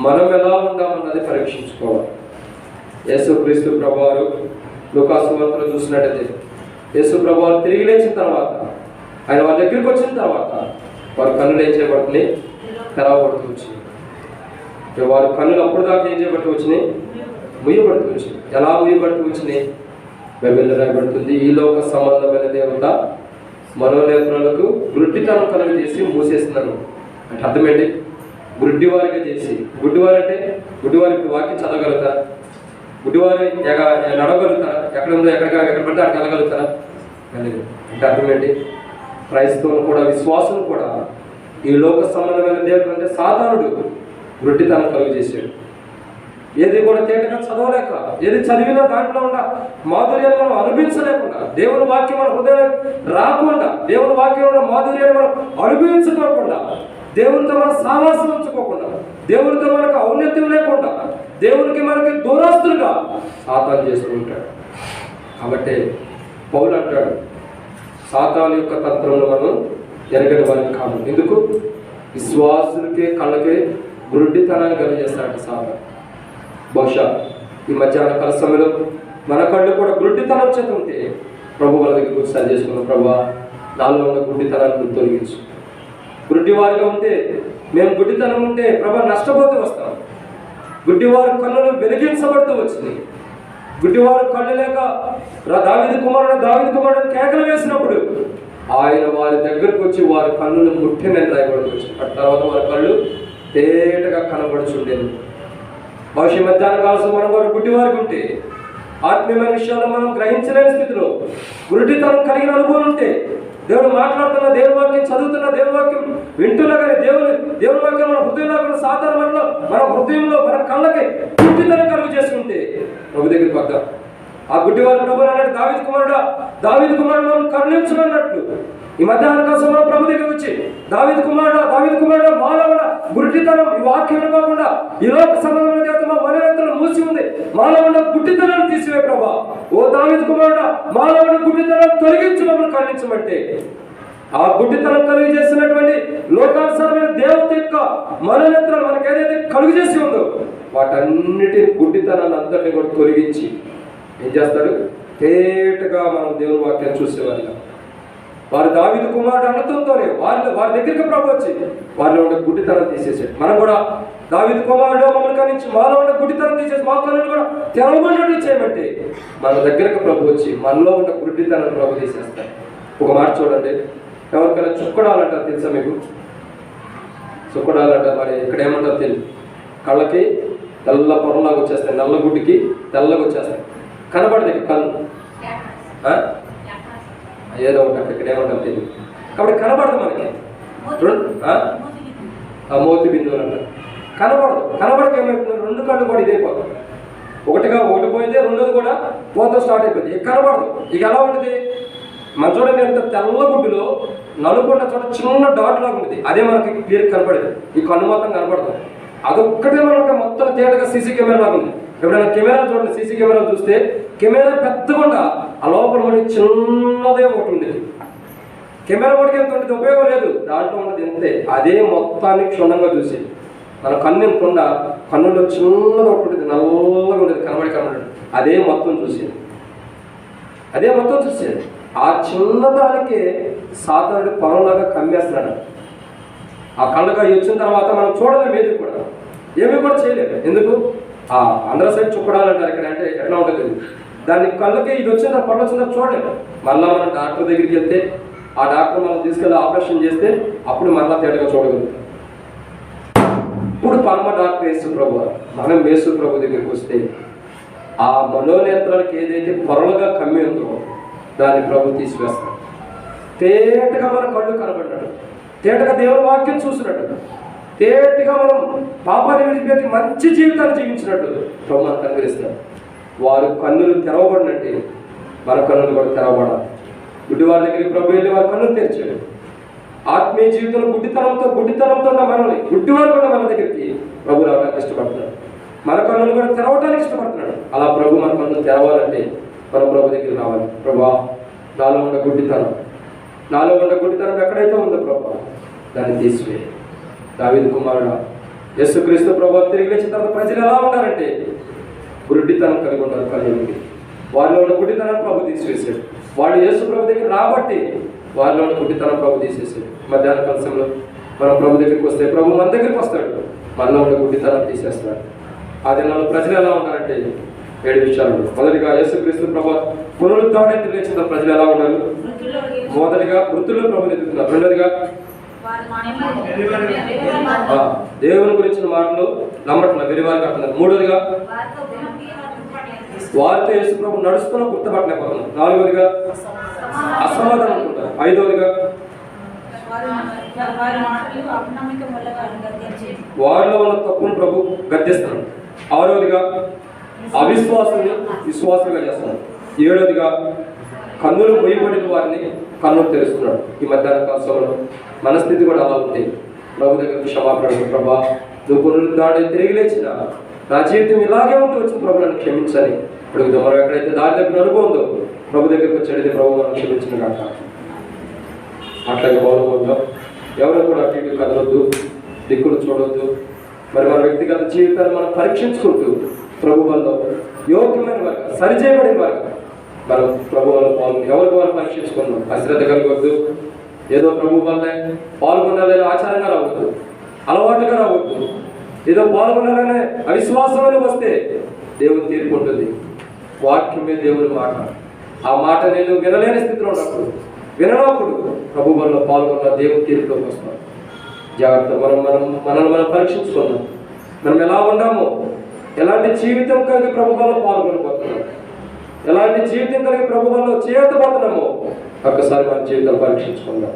మనం ఎలా ఉండామన్నది పరీక్షించుకోవాలి. యేసుక్రీస్తు ప్రభువారు లూకాసు సువార్తలో చూసినట్టయితే యేసు ప్రభువారు తిరిగి లేచిన తర్వాత, ఆయన వారి దగ్గరికి వచ్చిన తర్వాత వారి కన్నులు ఏం చేయబడుతున్నాయి? తెరవబడుతూ వచ్చినాయి. వారి కన్నులు అప్పుడు దాకా ఏం చేయబడుతూ వచ్చినాయి? ముయ్యబడుతూ వచ్చినాయి. ఎలా ముయ్యబడుతూ వచ్చినాయి? బైబిల్లో రాయబడుతుంది, ఈ లోక సంబంధమైన దేవత మనోనేత్రులకు గుడ్డితనం కలుగు చేసి మూసేస్తున్నారు. అంటే అర్థమేంటి? గుడ్డివారిగా చేసి. గుడ్డివారు అంటే గుడ్డివారికి వాక్యం చదవగలుగుతారా? గుడ్డివారు నడవగలుగుతారా? ఎక్కడ ఉందో ఎక్కడ పడితే అక్కడ వెళ్ళగలుగుతారా? వెళ్ళలేదు. అంటే అర్థమేంటి? క్రైస్తవులు కూడా విశ్వాసం కూడా ఈ లోక సంబంధమైన దేవత అంటే సాతానుడు గుడ్డితనం కలుగు చేశాడు. ఏది కూడా తేటగా చదవలేక, ఏది చదివినా దాంట్లో ఉన్న మాధుర్యాన్ని మనం అనుభవించలేకుండా, దేవుని వాక్యం మన హృదయం రాకుండా, దేవుని వాక్యంలో మాధుర్యాన్ని మనం అనుభవించుకోకుండా, దేవునితో మనం సావాసం ఉంచుకోకుండా, దేవునితో మనకు ఔన్నత్యం లేకుండా, దేవునికి మనకి దూరస్తులుగా సాతాను చేస్తూ ఉంటాడు. కాబట్టి పౌలు అంటాడు, సాతాను యొక్క తంత్రంలో మనం ఎరగని వారికి కాదు. ఎందుకు? విశ్వాసులకే కళ్ళకే గుడ్డితనాన్ని కలిగజేస్తాడు సాతాను. బహుశా ఈ మధ్యాహ్న కాల సమయంలో మన కళ్ళు కూడా గుడ్డితనం చేత ఉంటే ప్రభు వాళ్ళ దగ్గర గురించి సరి చేసుకున్నాం. ప్రభా, నాలో ఉన్న గుడ్డితనాన్ని తొలగించు. గుడ్డివారిగా ఉంటే, మేము గుడ్డితనం ఉంటే ప్రభా నష్టపోతూ వస్తాం. గుడ్డివారి కళ్ళను వెలిగించబడుతూ వచ్చింది. గుడ్డివారు కళ్ళు లేక దావీదు కుమారుడు కేకలు వేసినప్పుడు ఆయన వారి దగ్గరకు వచ్చి వారి కళ్ళను ముట్టినని రాయబడుతూ వచ్చింది. ఆ తర్వాత వారి కళ్ళు తేటగా కనబడుచుండేది. భవిష్య మధ్యాహ్న కాలం మనం వారు గుడ్డివారికి ఉంటే, ఆత్మీయమైన విషయాల్లో మనం గ్రహించలేని స్థితిలో గుడ్డితనం కలిగిన అనుభవం ఉంటే, దేవుడు మాట్లాడుతున్న, దేవుని వాక్యం చదువుతున్న, దేవుని వాక్యం వింటున్నా కానీ దేవుని వాక్యం మన హృదయంలో కూడా సాధారణంలో మన హృదయంలో మన కళ్ళకి గుడ్డితనం కలుగు చేసుకుంటే ప్రభు దగ్గరికి వద్దాం. ఆ గుడ్డివాడు ప్రభు అన్నాడు, దావీదు కుమారుడు కరుణించమన్నట్లు ఈ మధ్యాహ్నం కాలంలో ప్రభు దగ్గర వచ్చి దావీదు కుమారుడు మానవుడ గుడ్డితనం, ఈ వాక్యం కాకుండా ఈ లోక సంబంధమైన దేవత మా వనరేతలు మూసి ఉంది, మానవుడ గుడ్డితనాన్ని తీసివే ప్రభా. ఓ దావీదు కుమారుడ, మానవుడ గుడ్డితనం తొలగించి మమ్మల్ని ఖండించమంటే ఆ గుడ్డితనం కలుగు చేసినటువంటి లోకానుసారమైన దేవత యొక్క మననేత్రాలు మనకు ఏదైతే కలుగు చేసి ఉందో వాటన్నిటి గుడ్డితనాన్ని అంతటిని కూడా తొలగించి ఏం చేస్తాడు? తేటగా మనం దేవుని వాక్యాన్ని చూసేవాళ్ళం. వారు దావీదు కుమారుడు అనడంతోనే వారి దగ్గరికి ప్రభు వచ్చి వారిలో ఉండే గుడ్డితనం తీసేసాడు. మనం కూడా దావీదు కుమారుడు మమ్మల్ని కనించి మాలో ఉండే గుడ్డితనం తీసేసి మా కన్నులు కూడా తెరవబడినట్లు చేయమంటే మన దగ్గరకు ప్రభు వచ్చి మనలో ఉన్న గుడ్డితనం ప్రభు తీసేస్తాడు. ఒక మాట చూడండి, ఎవరికైనా చుక్కడాలంటారు తెలుసా మీకు? చుక్కడాలంటారు. మరి ఇక్కడ ఏమంటారు తెలియదు, కళ్ళకి తెల్ల పొరలాగా వచ్చేస్తాయి, నల్ల గుడ్డికి తెల్లగా వచ్చేస్తాయి, కనబడదు కళ్ళు ఏదో ఒకటి ఇక్కడ ఏమంటారు తెలియదు. కాబట్టి కనబడదు మనకి. మోతి బిందువులు అంటారు. కనబడక ఏమైపోతుంది? రెండు కళ్ళు కూడా ఇదైపోతుంది. ఒకటి పోయింది, రెండోది కూడా పోత స్టార్ట్ అయిపోయింది. ఇక కనబడదు. ఇక ఎలా ఉంటుంది? మన చూడండి, ఎంత తెల్ల గుడ్డులో నలుగున్న చోట చిన్న డాట్ లాగా ఉంటుంది, అదే మనకి క్లియర్ కనపడదు. ఈ కన్ను మొత్తం కనపడదు. అదొక్కటే మనకి మొత్తం తేటగా సీసీ కెమెరా లాగా ఉంది. ఎప్పుడైనా కెమెరా చూడండి, సీసీ కెమెరా చూస్తే కెమెరా పెద్దగా ఆ లోపల మనకి చిన్నదే ఒకటి ఉండేది. కెమెరా ఒకటి ఎంత ఉంటుంది, ఉపయోగం లేదు, దాంట్లో ఉన్నది ఎంతే. అదే మొత్తాన్ని క్షుణ్ణంగా చూసేది. మన కన్ను ఎంత ఉండ, కన్నులో చిన్నగా ఒకటి ఉంటుంది, నల్లగా ఉండేది, కనబడి అదే మొత్తం చూసేది. ఆ చిన్నదానికే సాతానుడు పొలంలాగా కమ్మేస్తున్నాడు. ఆ కళ్ళగా వచ్చిన తర్వాత మనం చూడలేము, ఏమీ కూడా చేయలేము. ఎందుకు? ఆ ఆంధ్ర సైడ్ చుక్కడాలంటారు. ఇక్కడ అంటే ఎట్లా ఉంటుంది, దాని కళ్ళకి ఇది వచ్చిందా పళ్ళు వచ్చిందా చూడలేము. మళ్ళీ మనం డాక్టర్ దగ్గరికి వెళ్తే ఆ డాక్టర్ మనం తీసుకెళ్ళి ఆపరేషన్ చేస్తే అప్పుడు మళ్ళీ తేటగా చూడగలుగుతాం. ఇప్పుడు పరమ డాక్టర్ యేసు ప్రభు, మనం యేసు ప్రభు దగ్గరికి వస్తే ఆ మనోనేత్రాలకు ఏదైతే పొరలుగా కమ్మి ఉందో దాన్ని ప్రభు తీసివేస్తాడు. తేటగా మన కళ్ళు కనబడ్డాడు, తేటగా దేవుని వాక్యం చూసినట్టు, తేటగా మనం పాపాన్ని విడిచిపెట్టి మంచి జీవితాన్ని జీవించినట్టు ప్రభు మనకు అనుగ్రహిస్తాడు. వారు కన్నులు తెరవబడినట్టే మన కన్నులు కూడా తెరవబడాలి. గుడ్డి వారి దగ్గరికి ప్రభు వెళ్ళి వారి కన్నులు తెరిచాడు. ఆత్మీయ జీవితంలో గుడ్డితనంతో ఉన్న మనల్ని, గుడ్డివారు కూడా మన దగ్గరికి ప్రభు రావడానికి ఇష్టపడుతున్నాడు. మన కన్నులు కూడా తెరవడానికి ఇష్టపడుతున్నాడు. అలా ప్రభు మన కన్నులు తెరవాలంటే మనం ప్రభు దగ్గరికి రావాలి. ప్రభా, నాలో ఉన్న గుడ్డితనం ఎక్కడైతే ఉందో ప్రభా దాన్ని తీసివే. దావీదు కుమారుడు యేసుక్రీస్తు ప్రభు తిరిగి లేచిన తర్వాత ప్రజలు ఎలా ఉన్నారంటే గుడ్డితనం కలిగి ఉన్నారు. కలిగి వారిలో ఉన్న గుడ్డితనాన్ని ప్రభు తీసివేశాడు. వాళ్ళు యేసు ప్రభు దగ్గర రాబట్టి వారిలో ఉన్న గుడ్డితనం ప్రభు తీసేసాడు. మధ్యాహ్న కలశంలో మనం ప్రభు దగ్గరికి వస్తే ప్రభు మన దగ్గరికి వస్తాడు, మనలో ఉన్న గుడ్డితనం తీసేస్తాడు. ఆ దినాల్లో ప్రజలు ఎలా ఉన్నారంటే 7 విషయాలు. మొదటిగా యేసుక్రీస్తు ప్రభు పునరుద్ధారణ తెలియచిన ప్రజలు ఎలా ఉన్నారు? మొదటిగా వృత్తుల్లో ప్రభుని ఎదుగుతున్నారు. రెండోదిగా దేవుని గురించిన మాటలు నమ్మట్ల వెరివారికి అంటున్నారు. మూడోదిగా వారితో యేసు ప్రభు నడుస్తున్న గుర్తుపట్టలేకపోతున్నారు. నాలుగోదిగా అసమాధానం అనుకుంటారు. ఐదోదిగా వారిలో ఉన్న తప్పును ప్రభు గద్దిస్తున్నాడు. ఆరోదిగా అవిశ్వాసాన్ని విశ్వాసంగా చేస్తున్నాడు. ఏడోదిగా కన్నులు మొయ్యబడిన వారిని కన్నులు తెరుస్తున్నాడు. ఈ మధ్యాహ్న కాలంలో మన స్థితి కూడా అలా ఉంది. ప్రభు దగ్గర క్షమాపణ, ప్రభా నువ్వు పునరుద్ధారణ తిరిగి లేచిన నా జీవితం ఇలాగే ఉంటూ వచ్చిన ప్రభు నన్ను క్షమించని అడుగుతాం. మనం ఎక్కడైతే దారి దగ్గర అనుభవం ఉందో ప్రభు దగ్గరికి వచ్చేది ప్రభు మనం క్షమించిన కాక. అట్లాగే మౌనంగా ఎవరు కూడా అటు ఇటు కదలొద్దు, దిక్కులు చూడవద్దు. మరి మన వ్యక్తిగత జీవితాన్ని మనం పరీక్షించుకుంటూ ప్రభు వల్ల యోగ్యమైన వారు, సరిచేయబడిన వారు మనం ప్రభు వల్ల ఎవరికి వాళ్ళు పరీక్షించుకున్నాం. అశ్రద్ధ కలగవద్దు, ఏదో ప్రభు వల్లే పాల్గొనాలని ఆచారంగా రావద్దు, అలవాటుగా రావద్దు. ఏదో పాల్గొనాలనే అవిశ్వాసమని వస్తే దేవుని తీర్పు ఉంటుంది. వాక్యమే దేవుని మాట. ఆ మాట నేను వినలేని స్థితిలో ఉన్నప్పుడు, విననప్పుడు ప్రభు వల్ల పాల్గొన్న దేవుని తీర్పులోకి వస్తాం. జాగ్రత్త. మనం పరీక్షించుకున్నాం. మనం ఎలా ఉన్నామో, ఎలాంటి జీవితం కలిగి ప్రభు వల్ల పాల్గొనబోతున్నాం, ఎలాంటి జీవితం కలిగి ప్రభు వల్ల చేయబోతున్నామో ఒక్కసారి మన జీవితం పరీక్షించుకుందాం.